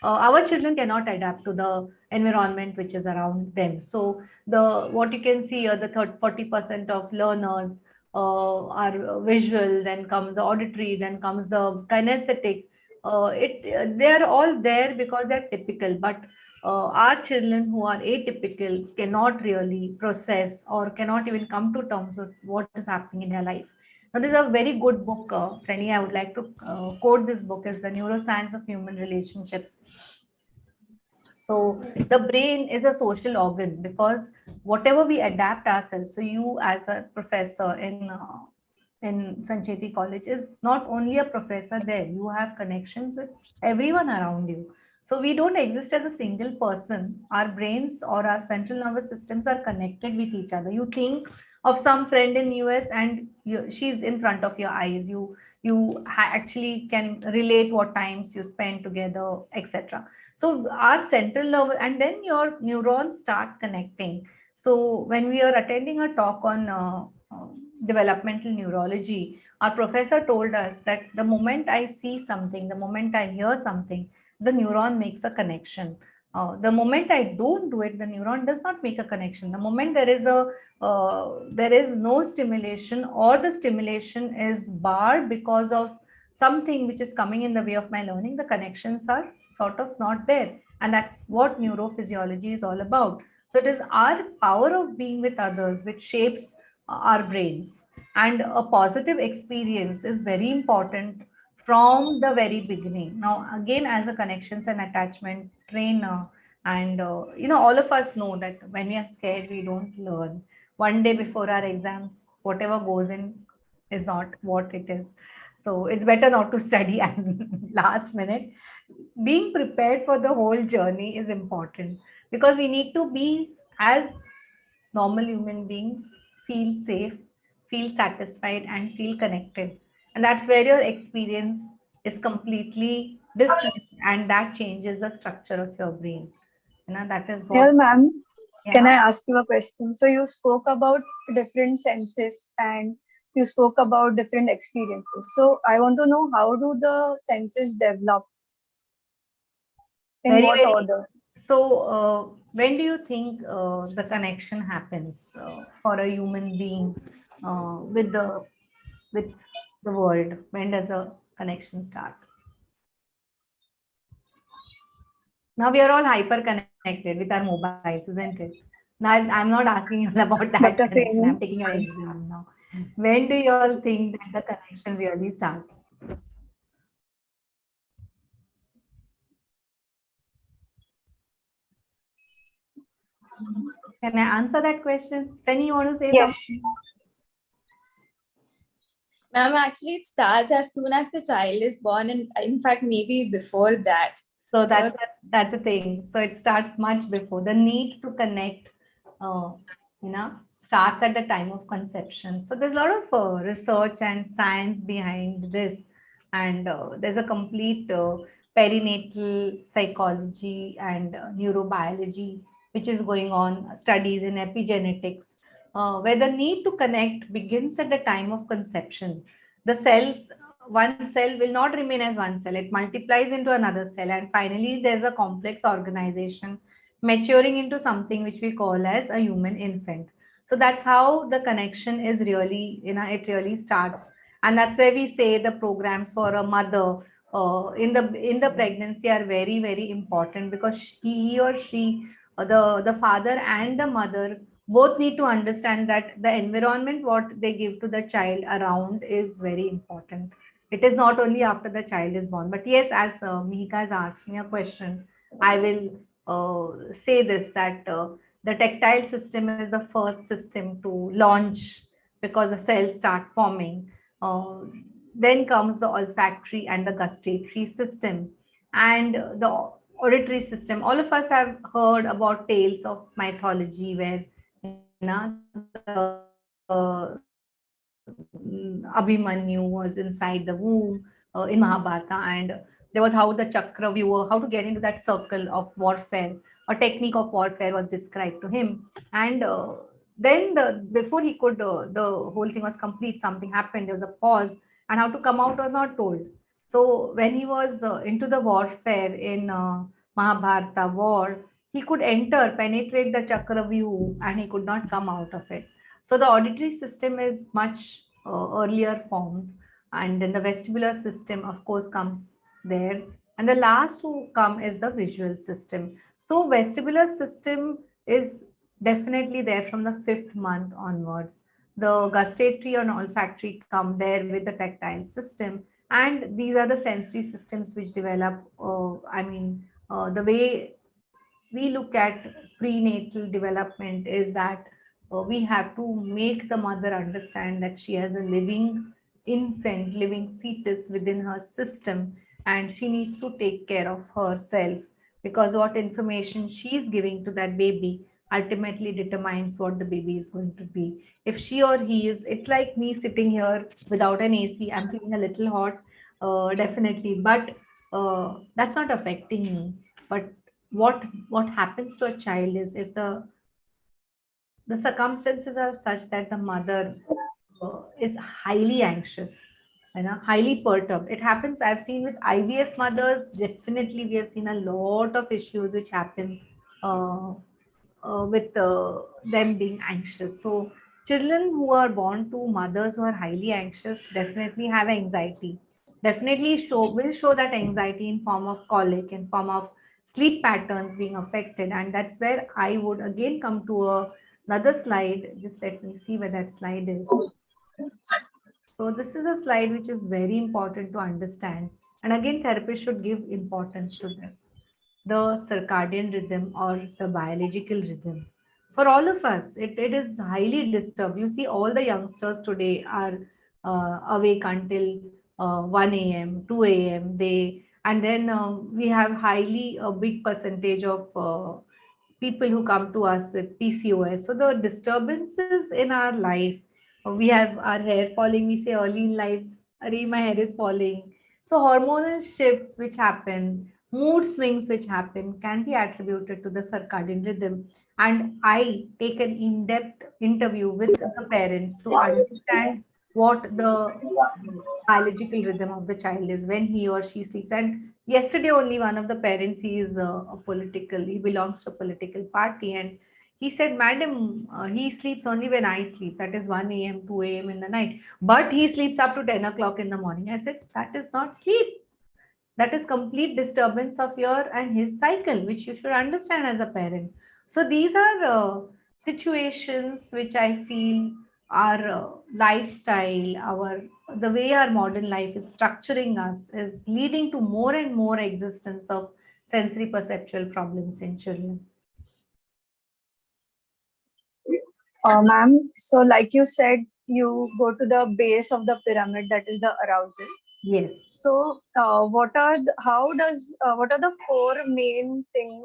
Our children cannot adapt to the environment which is around them. So the what you can see here, the 40% of learners are visual, then comes the auditory, then comes the kinesthetic. They are all there because they're typical, but our children who are atypical cannot really process or cannot even come to terms with what is happening in their life. Now, this is a very good book, Frenny. I would like to quote this book as The Neuroscience of Human Relationships. So the brain is a social organ because whatever we adapt ourselves. So you, as a professor in Sancheti College, is not only a professor there. You have connections with everyone around you. So we don't exist as a single person. Our brains or our central nervous systems are connected with each other. You think of some friend in US and she's in front of your eyes. You actually can relate what times you spend together, etc. So our central nerve, and then your neurons start connecting. So when we are attending a talk on developmental neurology, our professor told us that the moment I see something, the moment I hear something, the neuron makes a connection. The moment I don't do it, the neuron does not make a connection. The moment there is no stimulation, or the stimulation is barred because of something which is coming in the way of my learning, the connections are sort of not there. And that's what neurophysiology is all about. So it is our power of being with others which shapes our brains. And a positive experience is very important from the very beginning. Now, again, as a connections and attachment trainer, and all of us know that when we are scared, we don't learn. One day before our exams, whatever goes in is not what it is. So it's better not to study at last minute. Being prepared for the whole journey is important because we need to be as normal human beings, feel safe, feel satisfied, and feel connected. And that's where your experience is completely different, and that changes the structure of your brain. That is Well, what. ma'am, can Yeah. I ask you a question? So you spoke about different senses and you spoke about different experiences. So I want to know, how do the senses develop? In Very, what very. order? So, when do you think the connection happens for a human being with the world? When does a connection start? Now we are all hyper connected with our mobiles, isn't it? Now I'm not asking you all about that Dr. connection. I'm Framing. taking your exam now. When do you all think that the connection really starts? Can I answer that question? Penny, you want to say Yes. something? Ma'am, actually, it starts as soon as the child is born, and in fact, maybe before that. So that's a thing. So it starts much before. The need to connect, starts at the time of conception. So there's a lot of research and science behind this, and there's a complete perinatal psychology and neurobiology which is going on, studies in epigenetics, where the need to connect begins at the time of conception. The cells, one cell will not remain as one cell, it multiplies into another cell, and finally there's a complex organization maturing into something which we call as a human infant. So that's how the connection is really, it really starts. And that's where we say the programs for a mother in the pregnancy are very, very important, because he or she, the father and the mother, both need to understand that the environment what they give to the child around is very important. It is not only after the child is born. But yes, as Mihika has asked me a question, I will say this, that the tactile system is the first system to launch, because the cells start forming. Uh, then comes the olfactory and the gustatory system, and the auditory system. All of us have heard about tales of mythology where Abhimanyu was inside the womb in Mahabharata, and there was how the chakra viewer, how to get into that circle of warfare, a technique of warfare was described to him. And then before he could, the whole thing was complete, something happened, there was a pause, and how to come out was not told. So when he was into the warfare in Mahabharata war, he could enter, penetrate the chakra view, and he could not come out of it. So the auditory system is much earlier formed, and then the vestibular system, of course, comes there. And the last to come is the visual system. So vestibular system is definitely there from the 5th month onwards. The gustatory and olfactory come there with the tactile system, and these are the sensory systems which develop. The way we look at prenatal development is that we have to make the mother understand that she has a living infant, living fetus within her system, and she needs to take care of herself, because what information she is giving to that baby ultimately determines what the baby is going to be. If she or he is, it's like me sitting here without an AC, I'm feeling a little hot, definitely, but that's not affecting me. But what happens to a child is, if the circumstances are such that the mother is highly anxious and highly perturbed. It happens, I've seen with IVF mothers, definitely we have seen a lot of issues which happen uh, with them being anxious. So children who are born to mothers who are highly anxious definitely have anxiety. Definitely will show that anxiety in form of colic, in form of sleep patterns being affected. And that's where I would again come to another slide. Just let me see where that slide is. So this is a slide which is very important to understand. And again, therapists should give importance to this. The circadian rhythm, or the biological rhythm. For all of us, it is highly disturbed. You see, all the youngsters today are awake until 1 a.m., 2 a.m. And then we have highly a big percentage of people who come to us with PCOS. So the disturbances in our life, we have our hair falling. We say early in life, "Arey, my hair is falling." So hormonal shifts which happen, mood swings which happen, can be attributed to the circadian rhythm. And I take an in-depth interview with the parents to understand what the biological rhythm of the child is when he or she sleeps. And yesterday only, one of the parents, he is he belongs to a political party, and he said, "Madam, he sleeps only when I sleep, that is 1 a.m., 2 a.m. in the night, but he sleeps up to 10 o'clock in the morning." I said, "That is not sleep. That is complete disturbance of your and his cycle, which you should understand as a parent." So these are situations which I feel our lifestyle, our the way our modern life is structuring us, is leading to more and more existence of sensory perceptual problems in children. Ma'am, so like you said, you go to the base of the pyramid, that is the arousal. Yes. So, what are the 4 main things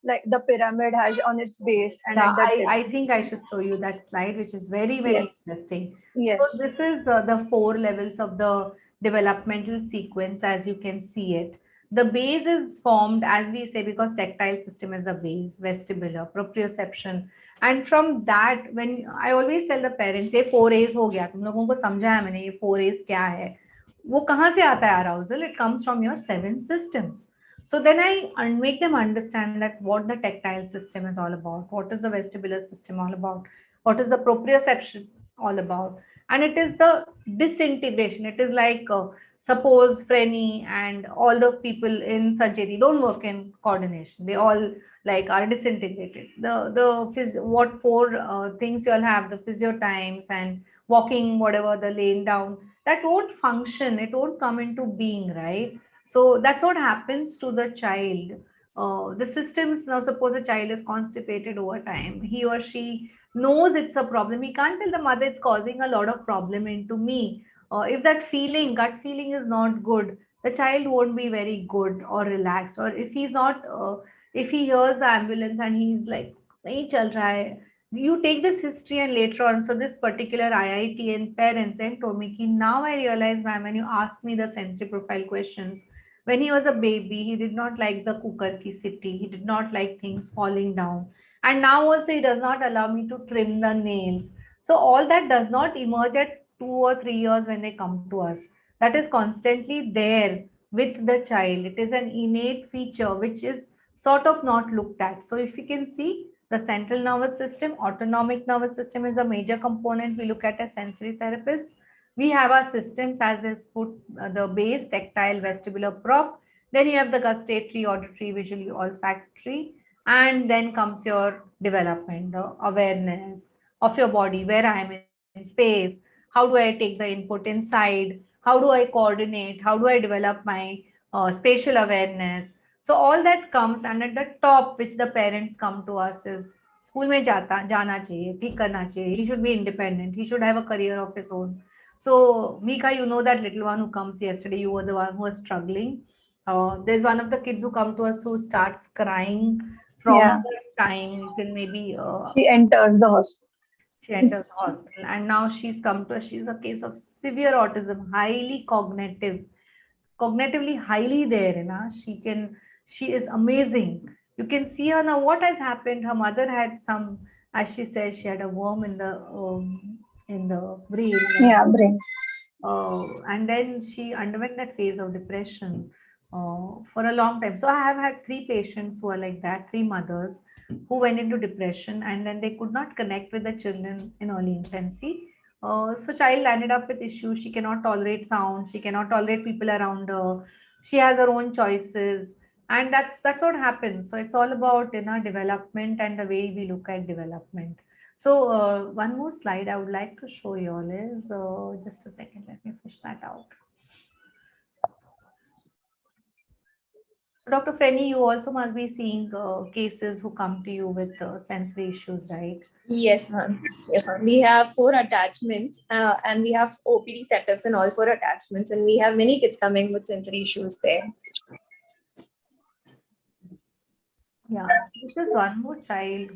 like the pyramid has on its base and Yeah, at the tip. I think I should show you that slide, which is very, very Yes. interesting. So Yes. this is the 4 levels of the developmental sequence as you can see it. The base is formed, as we say, because tactile system is the base, vestibular, proprioception. And from that, when I always tell the parents, ये 4A's हो गया, तुम लोगों को समझाया मैंने ये 4A's क्या है, वो कहाँ से आता है arousal? It comes from your 7 systems. So then I make them understand that what the tactile system is all about, what is the vestibular system all about, what is the proprioception all about, and it is the disintegration. It is like suppose Frenny and all the people in Sancheti don't work in coordination. They all like are disintegrated. What 4 things you'll have, the physio times and walking, whatever the laying down, that won't function. It won't come into being, right? So that's what happens to the child. The systems, now suppose a child is constipated over time, he or she knows it's a problem. He can't tell the mother it's causing a lot of problem into me. If that feeling, gut feeling is not good, the child won't be very good or relaxed. Or if he's not, if he hears the ambulance and he's like, nahi chal raha hai, you take this history and later on, so this particular IIT and parents then told me, ki, now I realize, ma'am, when you ask me the sensitive profile questions, when he was a baby, he did not like the cooker ki city. He did not like things falling down. And now also he does not allow me to trim the nails. So all that does not emerge at 2 or 3 years when they come to us. That is constantly there with the child. It is an innate feature which is sort of not looked at. So if you can see, the central nervous system, autonomic nervous system is a major component we look at as sensory therapists. We have our systems as is put the base, tactile, vestibular, prop. Then you have the gustatory, auditory, visually, olfactory, and then comes your development, the awareness of your body, where I am in space, how do I take the input inside, how do I coordinate, how do I develop my spatial awareness. So all that comes, and at the top, which the parents come to us is school में जाना चाहिए, ठीक करना चाहिए. He should be independent. He should have a career of his own. So, Mika, you know that little one who comes yesterday, you were the one who was struggling. There's one of the kids who come to us who starts crying from Yeah. the time you can maybe She enters the hospital. she enters the hospital, and now she's come to us. She's a case of severe autism, highly cognitive, cognitively highly there. You know, she is amazing. You can see her now. What has happened? Her mother had some, as she says, she had a worm in the brain. Yeah, brain. And then she underwent that phase of depression for a long time. So I have had 3 patients who are like that, 3 mothers who went into depression, and then they could not connect with the children in early infancy. So child landed up with issues. She cannot tolerate sound. She cannot tolerate people around her. She has her own choices, and that's what happens. So it's all about development and the way we look at development. So one more slide I would like to show you all is just a second. Let me fish that out. So Dr. Frenny, you also must be seeing cases who come to you with sensory issues, right? Yes, ma'am. Yes, ma'am. We have 4 attachments and we have OPD setups in all 4 attachments, and we have many kids coming with sensory issues there. Yeah, so this is one more child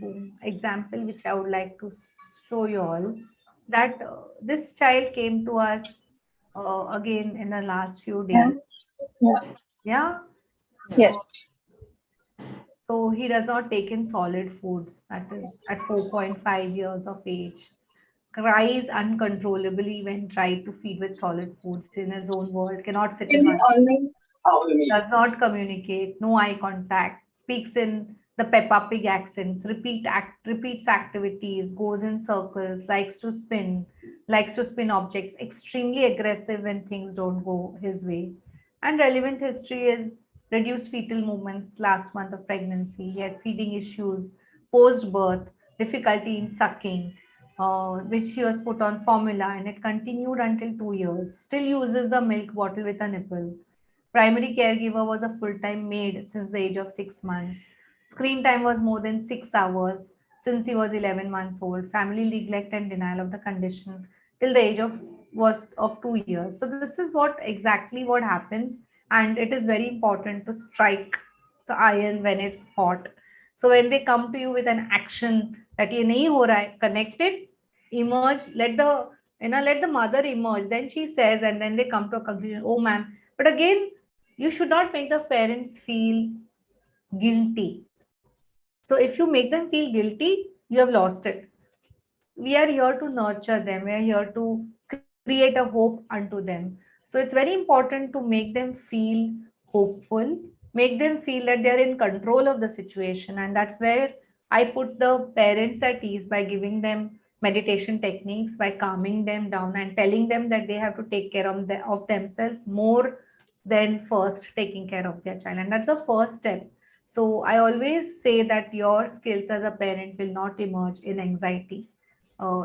example which I would like to show you all, that this child came to us again in the last few days. Yeah. Yeah. Yes. So he does not take in solid foods, that is at 4.5 years of age. Cries uncontrollably when tried to feed with solid foods in his own world, cannot sit in one, does not communicate, no eye contact, speaks in the Peppa Pig accents, repeats activities, goes in circles, likes to spin objects, extremely aggressive when things don't go his way. And relevant history is reduced fetal movements last month of pregnancy. He had feeding issues post birth, difficulty in sucking, which he was put on formula, and it continued until 2 years. Still uses the milk bottle with a nipple. Primary caregiver was a full-time maid since the age of 6 months. Screen time was more than 6 hours since he was 11 months old. Family neglect and denial of the condition till the age of 2 years. So this is what exactly what happens, and it is very important to strike the iron when it's hot. So when they come to you with an action that ye nahi ho raha hai, connected, emerge, let the mother emerge. Then she says, and then they come to a conclusion, oh ma'am. But again, you should not make the parents feel guilty. So if you make them feel guilty, you have lost it. We are here to nurture them. We are here to create a hope unto them. So it's very important to make them feel hopeful, make them feel that they are in control of the situation. And that's where I put the parents at ease by giving them meditation techniques, by calming them down and telling them that they have to take care of themselves more than first taking care of their child. And that's the first step. So I always say that your skills as a parent will not emerge in anxiety.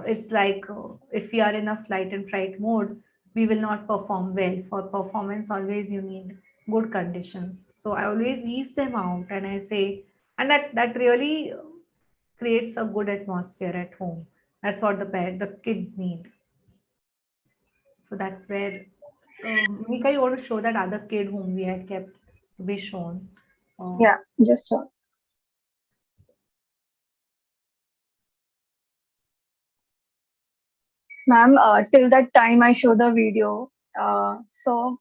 It's like if we are in a flight and fright mode, we will not perform well. For performance, always you need good conditions. So I always ease them out and I say, and that really creates a good atmosphere at home. That's what the kids need. So that's where, Mika, you want to show that other kid whom we had kept to be shown. Yeah, just ma'am, till that time I show the video. So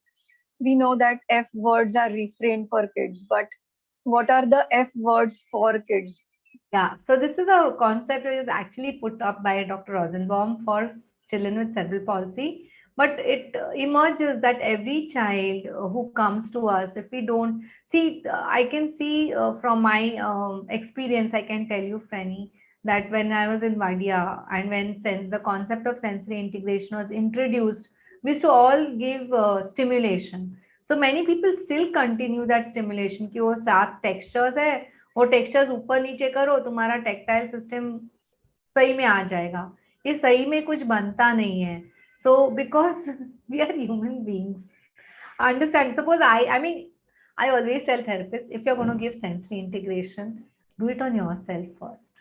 we know that F words are refrained for kids, but what are the F words for kids? Yeah, so this is a concept which is actually put up by Dr. Rosenbaum for children with cerebral palsy. But it emerges that every child who comes to us, if we don't see, I can see from my experience, I can tell you, Franny, that when I was in Vadia and when the concept of sensory integration was introduced, we used to all give stimulation. So many people still continue that stimulation. कि वो 7 textures है, वो textures ऊपर नीचे करो, तुम्हारा tactile system सही में आ जाएगा. ये सही में कुछ बनता नहीं है. So because we are human beings, understand, suppose I mean, I always tell therapists, if you're going to give sensory integration, do it on yourself first.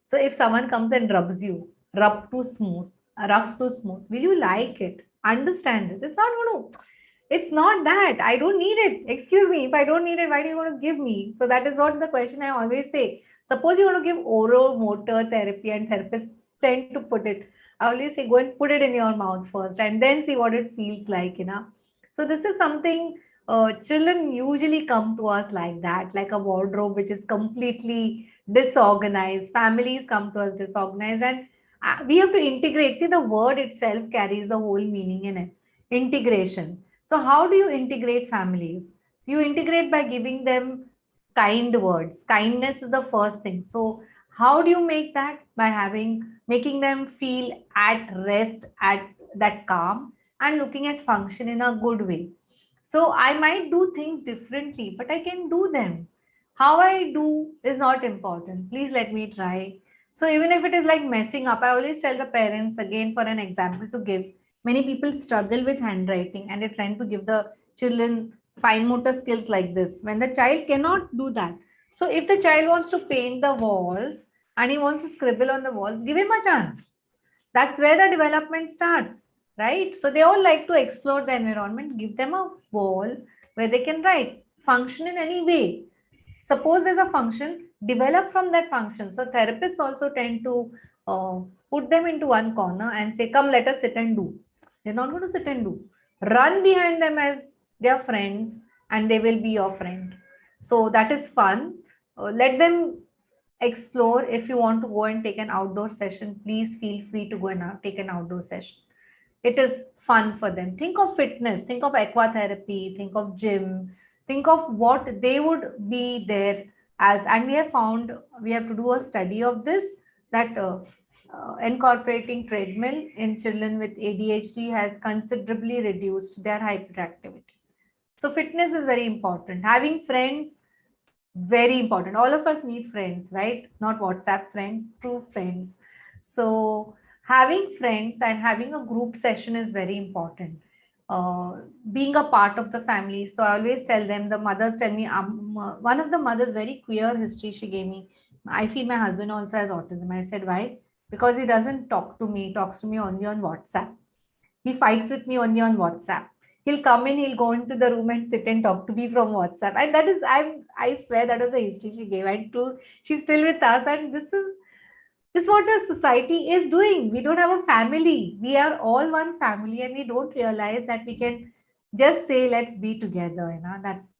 So if someone comes and rubs you, rub too smooth, rough too smooth, will you like it? Understand this. It's not going to, it's not that I don't need it. Excuse me, if I don't need it, why do you want to give me? So that is what the question I always say. Suppose you want to give oral motor therapy and therapists tend to put it. I always say go and put it in your mouth first and then see what it feels like, you know. So this is something children usually come to us like that, like a wardrobe which is completely disorganized. Families come to us disorganized, and we have to integrate. See, the word itself carries the whole meaning in it. Integration. So how do you integrate families? You integrate by giving them kind words. Kindness is the first thing. So how do you make that? By making them feel at rest, at that calm, and looking at function in a good way. So I might do things differently, but I can do them. How I do is not important. Please let me try. So even if it is like messing up, I always tell the parents, again for an example to give. Many people struggle with handwriting and they're trying to give the children fine motor skills like this when the child cannot do that. So if the child wants to paint the walls and he wants to scribble on the walls, give him a chance. That's where the development starts, right? So they all like to explore the environment, give them a wall where they can write, function in any way. Suppose there's a function, develop from that function. So therapists also tend to put them into one corner and say, come, let us sit and do. They're not going to sit and do. Run behind them as their friends and they will be your friend. So that is fun. Let them explore. If you want to go and take an outdoor session, please feel free to go and take an outdoor session. It is fun for them. Think of fitness, think of aquatherapy, think of gym, think of what they would be there as. And we have found, we have to do a study of this, that incorporating treadmill in children with ADHD has considerably reduced their hyperactivity. So fitness is very important. Having friends, very important. All of us need friends, right? Not WhatsApp friends, true friends. So having friends and having a group session is very important. Being a part of the family. So I always tell them, the mothers tell me, one of the mothers, very queer history she gave me. I feel my husband also has autism. I said, why? Because he doesn't talk to me, he talks to me only on WhatsApp. He fights with me only on WhatsApp. He'll come in, he'll go into the room and sit and talk to me from WhatsApp. And that is, I swear that was the history she gave. And she's still with us. And this is what the society is doing. We don't have a family. We are all one family, and we don't realize that we can just say, let's be together.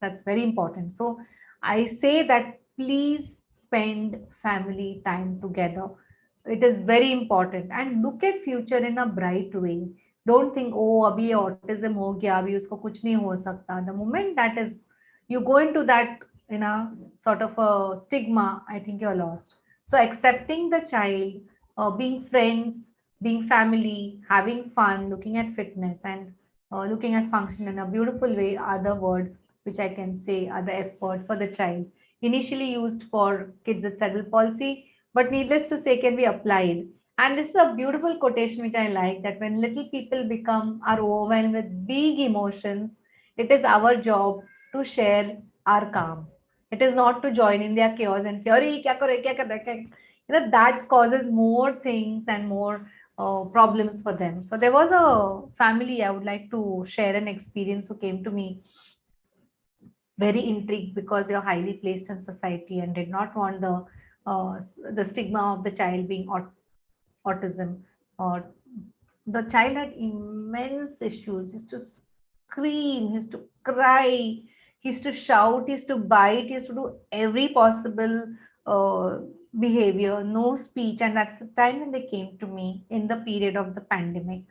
That's very important. So I say that please spend family time together. It is very important, and look at future in a bright way. Don't think, oh, abhi ye autism ho gaya, abhi usko kuch nahi ho sakta. The moment that is you go into that sort of a stigma, I think you're lost. So accepting the child, being friends, being family, having fun, looking at fitness, and looking at function in a beautiful way are the words which I can say are the F words for the child. Initially used for kids with cerebral palsy, but needless to say can be applied. And this is a beautiful quotation which I like, that when little people are overwhelmed with big emotions, it is our job to share our calm. It is not to join in their chaos and say, "Arey, kya kare, kya kar raha hai, that causes more things and more problems for them." So there was a family I would like to share an experience who came to me very intrigued because they are highly placed in society and did not want the stigma of the child being autism. Or the child had immense issues. He used to scream, he used to cry, he used to shout, he used to bite, he used to do every possible uh, behavior, no speech. And that's the time when they came to me in the period of the pandemic.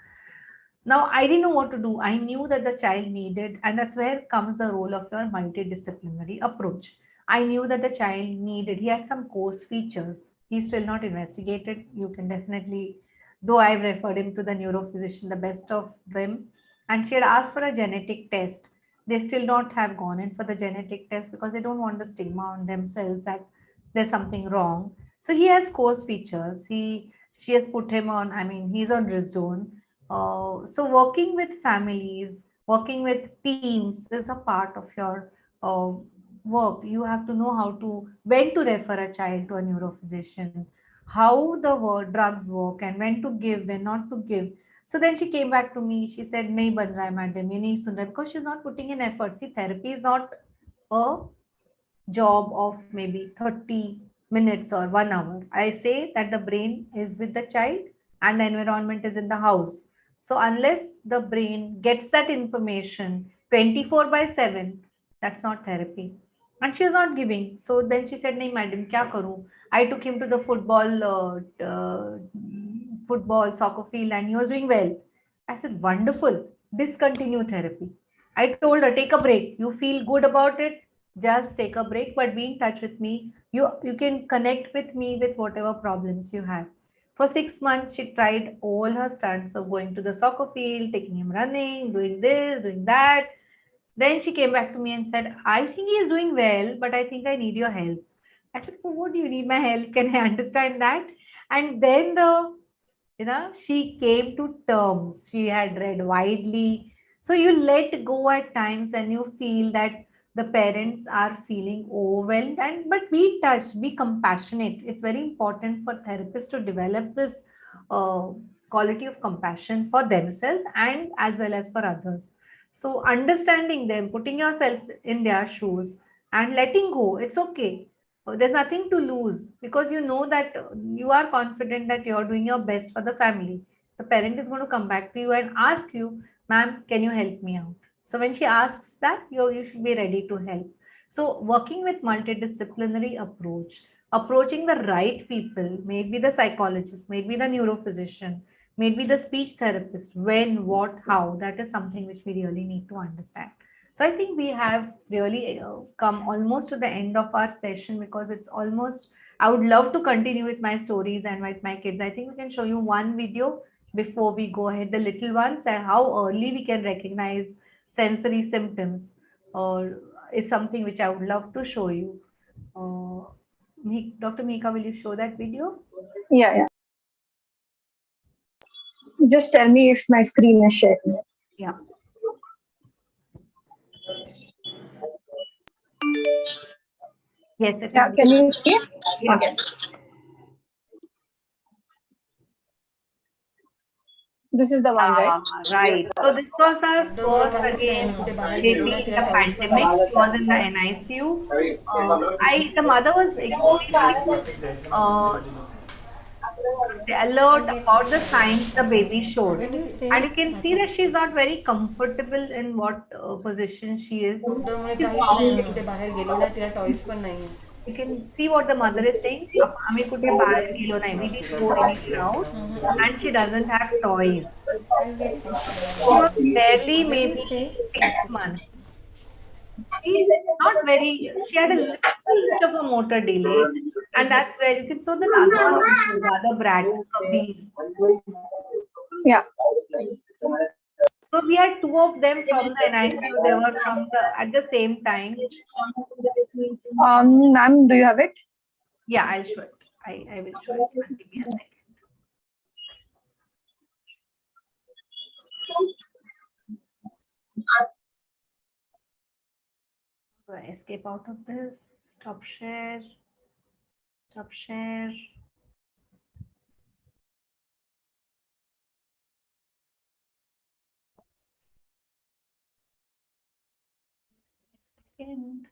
Now, I didn't know what to do. I knew that the child needed, and that's where comes the role of your multidisciplinary approach. I knew that the child needed, he had some coarse features. He's still not investigated. You can definitely, though I've referred him to the neurophysician, the best of them, and she had asked for a genetic test. They still not have gone in for the genetic test because they don't want the stigma on themselves that there's something wrong. So he has coarse features. She has put him on, I mean, he's on Risdone. So working with families, working with teams is a part of your uh, work. You have to know how to, when to refer a child to a neurophysician, how the drugs work, and when to give, when not to give. So then she came back to me. She said, "Nahi ban raha hai, madam, ye nahi sun raha," because she's not putting in effort. See, therapy is not a job of maybe 30 minutes or 1 hour. I say that the brain is with the child and the environment is in the house. So unless the brain gets that information 24 by 7, that's not therapy. And she was not giving. So then she said, "Nahi, madam, kya karu?" I took him to the football soccer field, and he was doing well. I said, "Wonderful. Discontinue therapy." I told her, "Take a break. You feel good about it, just take a break, but be in touch with me. You can connect with me with whatever problems you have." For 6 months she tried all her stunts of going to the soccer field, taking him running, doing this, doing that. Then she came back to me and said, "I think he is doing well, but I think I need your help." I said, "For what do you need my help? Can I understand that?" And then she came to terms. She had read widely. So you let go at times when you feel that the parents are feeling overwhelmed, and but be touched, be compassionate. It's very important for therapists to develop this uh, quality of compassion for themselves and as well as for others. So understanding them, putting yourself in their shoes and letting go, it's okay. There's nothing to lose because you know that you are confident that you're doing your best for the family. The parent is going to come back to you and ask you, "Ma'am, can you help me out?" So when she asks that, you should be ready to help. So working with multidisciplinary approach, approaching the right people, maybe the psychologist, maybe the neurophysician, maybe the speech therapist, when, what, how, that is something which we really need to understand. So I think we have really come almost to the end of our session because it's almost, I would love to continue with my stories and with my kids. I think we can show you one video before we go ahead, the little ones, and how early we can recognize sensory symptoms or is something which I would love to show you. Dr. Mika, will you show that video? Yeah. Just tell me if my screen is sharing. Yeah. Yes. Yeah, can you see it? Yeah. Okay. This is the one, right? Right. So this was our first again baby in the pandemic. She was in the NICU. The mother was extremely alert about the signs the baby showed. When you stay And you can see that she's not very comfortable in what position she is. लॉकडाऊनमुळे She's काहीच नाही कुठे बाहेर गेलो ना तिला toys पण नाही You can see what the mother is saying. आम्ही कुठे बाहेर गेलो नाही. We didn't go anywhere out. And she doesn't have toys. I get it. She was barely When you maybe stay 6 months. She's not very, she had a little bit of a motor delay. And that's where you can show the other one, the other brat, Kabir. Yeah. So we had two of them from the NICU. They were from at the same time. Ma'am, do you have it? Yeah, I'll show it. I will show it. Give me a second. So I escape out of this. Stop share. Stop share. Second.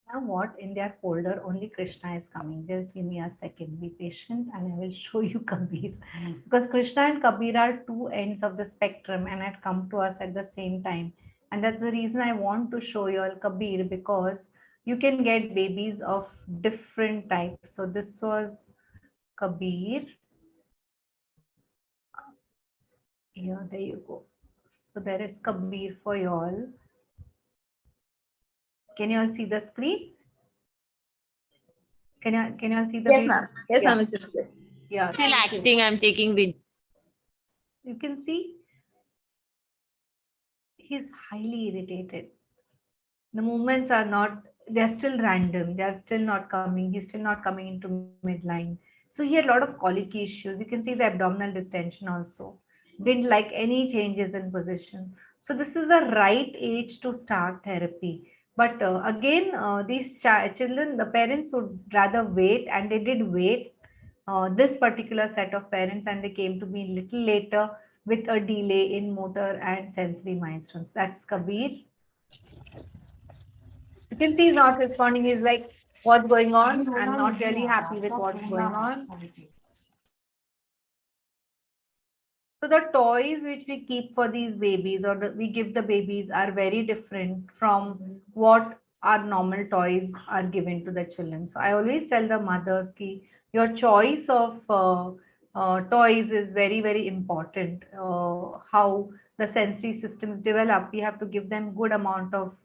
Now what in their folder only Krishna is coming. Just give me a second. Be patient and I will show you Kabir. Because Krishna and Kabir are two ends of the spectrum and had come to us at the same time. And that's the reason I want to show you all Kabir, because you can get babies of different types. So this was Kabir. Here, there you go. So there is Kabir for you all. Can you all see the screen? Can you all see the Yes, video? ma'am. Yes, Yeah. ma'am. It's okay. Yeah. Still acting, I'm taking video. You can see he's highly irritated. The movements are not, they're still random. They're still not coming. He's still not coming into midline. So he had a lot of colic issues. You can see the abdominal distension also. Didn't like any changes in position. So this is the right age to start therapy. But again, these children, the parents would rather wait, and they did wait. This particular set of parents, and they came to me a little later with a delay in motor and sensory milestones. That's Kabir. You can see he's not responding. He's like, what's going on? I'm not really happy with what's going on. So the toys which we keep for these babies, or we give the babies, are very different from what our normal toys are given to the children. So I always tell the mothers ki your choice of toys is very, very important. How the sensory systems develop, we have to give them good amount of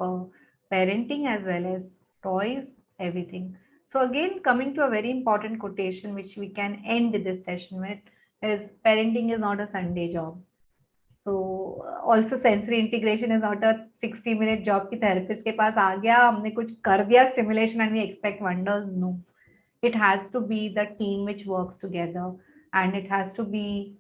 parenting as well as toys, everything. So again, coming to a very important quotation which we can end this session with is, parenting is not a Sunday job. So also sensory integration is not a 60-minute job कि therapist के पास आ गया, हमने कुछ कर दिया stimulation and we expect wonders. No, it has to be the team which works together, and it has to be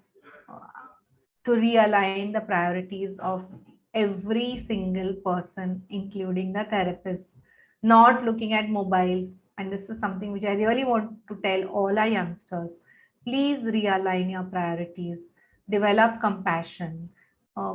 to realign the priorities of every single person, including the therapists, not looking at mobiles. And this is something which I really want to tell all our youngsters. Please realign your priorities, develop compassion.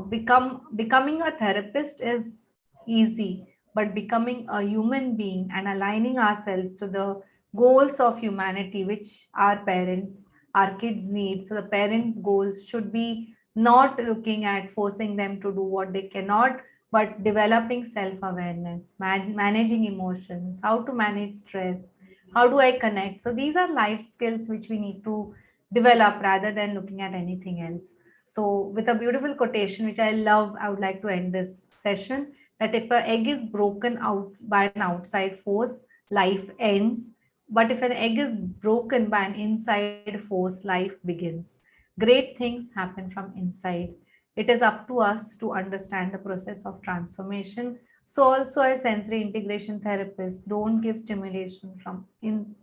Becoming a therapist is easy, but becoming a human being and aligning ourselves to the goals of humanity, which our parents, our kids need. So the parents' goals should be not looking at forcing them to do what they cannot, but developing self-awareness, managing emotions, how to manage stress, how do I connect. So these are life skills which we need to develop rather than looking at anything else. So with a beautiful quotation, which I love, I would like to end this session, that if an egg is broken out by an outside force, life ends. But if an egg is broken by an inside force, life begins. Great things happen from inside. it is up to us to understand the process of transformation. So also as sensory integration therapists, don't give stimulation from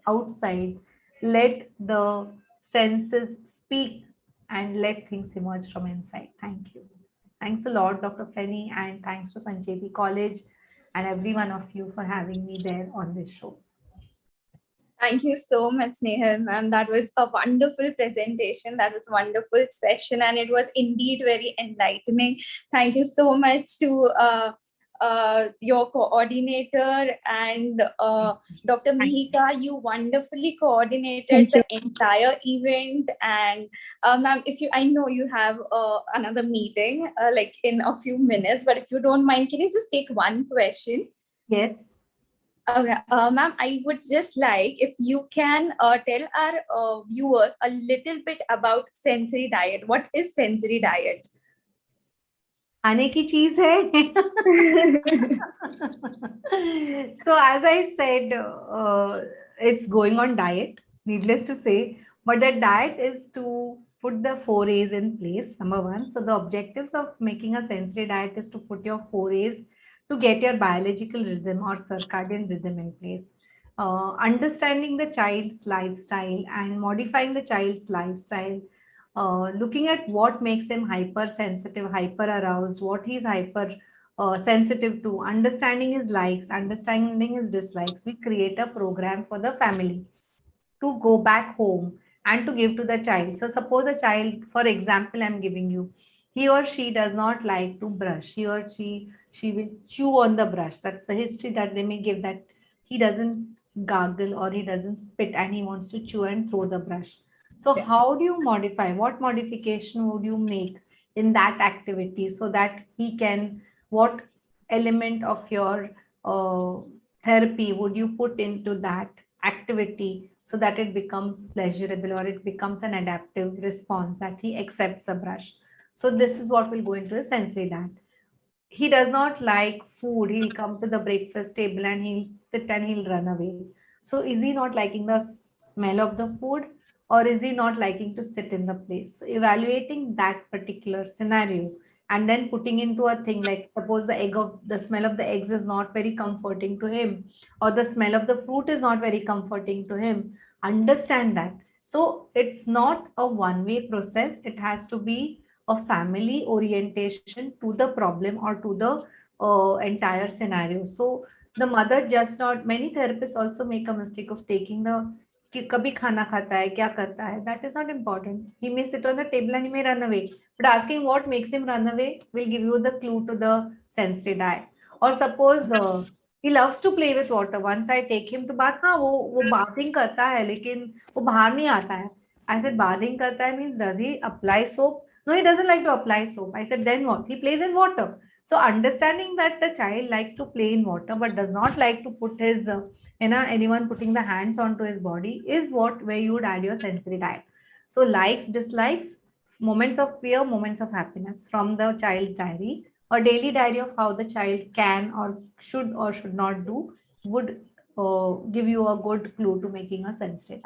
outside. Let the senses speak and let things emerge from inside. Thank you. Thanks a lot, Dr. Frenny, and thanks to Sancheti College and every one of you for having me there on this show. Thank you so much, Snehal ma'am. That was a wonderful presentation. That was a wonderful session, and it was indeed very enlightening. Thank you so much to your coordinator and Dr. Mihika. You wonderfully coordinated Thank you. the entire event. And ma'am, I know you have another meeting like in a few minutes, but if you don't mind, can you just take one question? Yes. Okay, ma'am, I would just like if you can tell our viewers a little bit about sensory diet. What is sensory diet? खाने की चीज है. So as I said, it's going on diet, needless to say, but that diet is to put the 4A's in place, number one. So the objectives of making a sensory diet is to put your 4A's to get your biological rhythm or circadian rhythm in place. Understanding the child's lifestyle and modifying the child's lifestyle, looking at what makes him hypersensitive, hyper aroused, what he's hyper sensitive to, understanding his likes, understanding his dislikes. We create a program for the family to go back home and to give to the child. So suppose a child, for example, I'm giving you, he or she does not like to brush. He or she will chew on the brush. That's the history that they may give, that he doesn't gargle or he doesn't spit and he wants to chew and throw the brush. So how do you modify? What modification would you make in that activity so that he can, what element of your therapy would you put into that activity so that it becomes pleasurable or it becomes an adaptive response that he accepts a brush? So this is what will go into a sensory diet. He does not like food. He'll come to the breakfast table and he'll sit and he'll run away. So is he not liking the smell of the food, or is he not liking to sit in the place? So evaluating that particular scenario and then putting into a thing like, suppose the smell of the eggs is not very comforting to him, or the smell of the fruit is not very comforting to him. Understand that. So it's not a one-way process. It has to be a family orientation to the problem or to the entire scenario. So the mother just not, many therapists also make a mistake of taking the कि कभी खाना खाता है, क्या करता है, that is not important. He may sit on the table and he may run away, but asking what makes him run away will give you the clue to the sensory diet. Or suppose he loves to play with water. Once I take him to bath, हाँ वो bathing करता है लेकिन वो बाहर नहीं आता है. I said bathing करता है means does he apply soap? No, he doesn't like to apply soap. I said then what? He plays in water. So understanding that the child likes to play in water but does not like to put his anyone putting the hands onto his body is what where you would add your sensory diet. So likes, dislikes, moments of fear, moments of happiness from the child's diary or daily diary of how the child can or should not do would give you a good clue to making a sensory diet.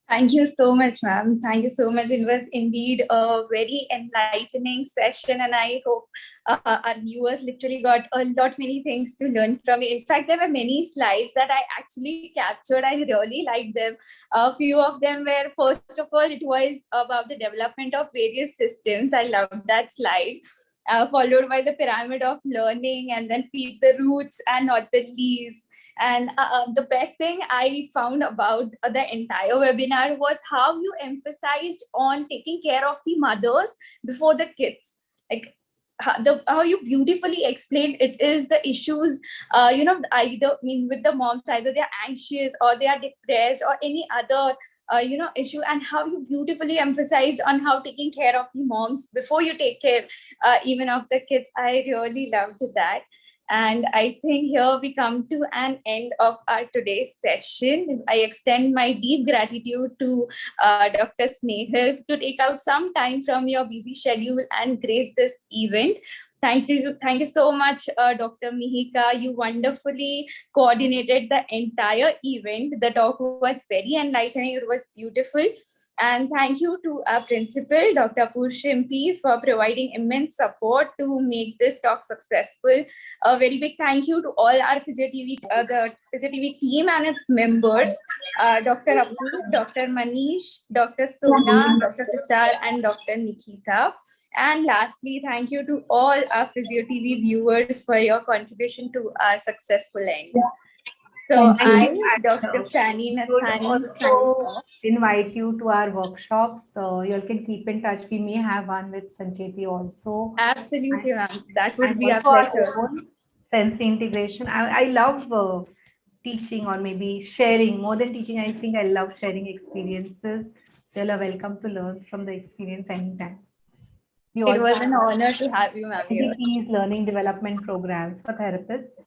Thank you so much, ma'am. Thank you so much. It was indeed a very enlightening session, and I hope our viewers literally got a lot many things to learn from it. In fact, there were many slides that I actually captured. I really liked them. A few of them were, first of all, it was about the development of various systems. I loved that slide. Followed by the pyramid of learning, and then feed the roots and not the leaves. And the best thing I found about the entire webinar was how you emphasized on taking care of the mothers before the kids. Like how you beautifully explained it is the issues, either with the moms, either they're anxious or they are depressed or any other issue, and how you beautifully emphasized on how taking care of the moms before you take care even of the kids. I really loved that. And I think here we come to an end of our today's session. I extend my deep gratitude to Dr. Snehal to take out some time from your busy schedule and grace this event. Thank you so much, Dr. Mihika. You wonderfully coordinated the entire event. The talk was very enlightening. It was beautiful. And thank you to our principal, Dr. Apoor Shimpi, for providing immense support to make this talk successful. A very big thank you to all our Physio TV, the Physio TV team and its members, Dr. Apoor, Dr. Manish, Dr. Sona, Dr. Tushar, and Dr. Nikita. And lastly, thank you to all our Physio TV viewers for your contribution to our successful end. So Thank you. I, Dr. And, Shani we would Nathani, also invite you to our workshops. So you all can keep in touch. We may have one with Sancheti also. absolutely, ma'am. That would And be a also our pleasure. own sensory integration. I love teaching or maybe sharing. More than teaching, I think I love sharing experiences. So you're welcome to learn from the experience anytime. We It also was have an honor to have you, ma'am, here. IDPs, learning development programs for therapists.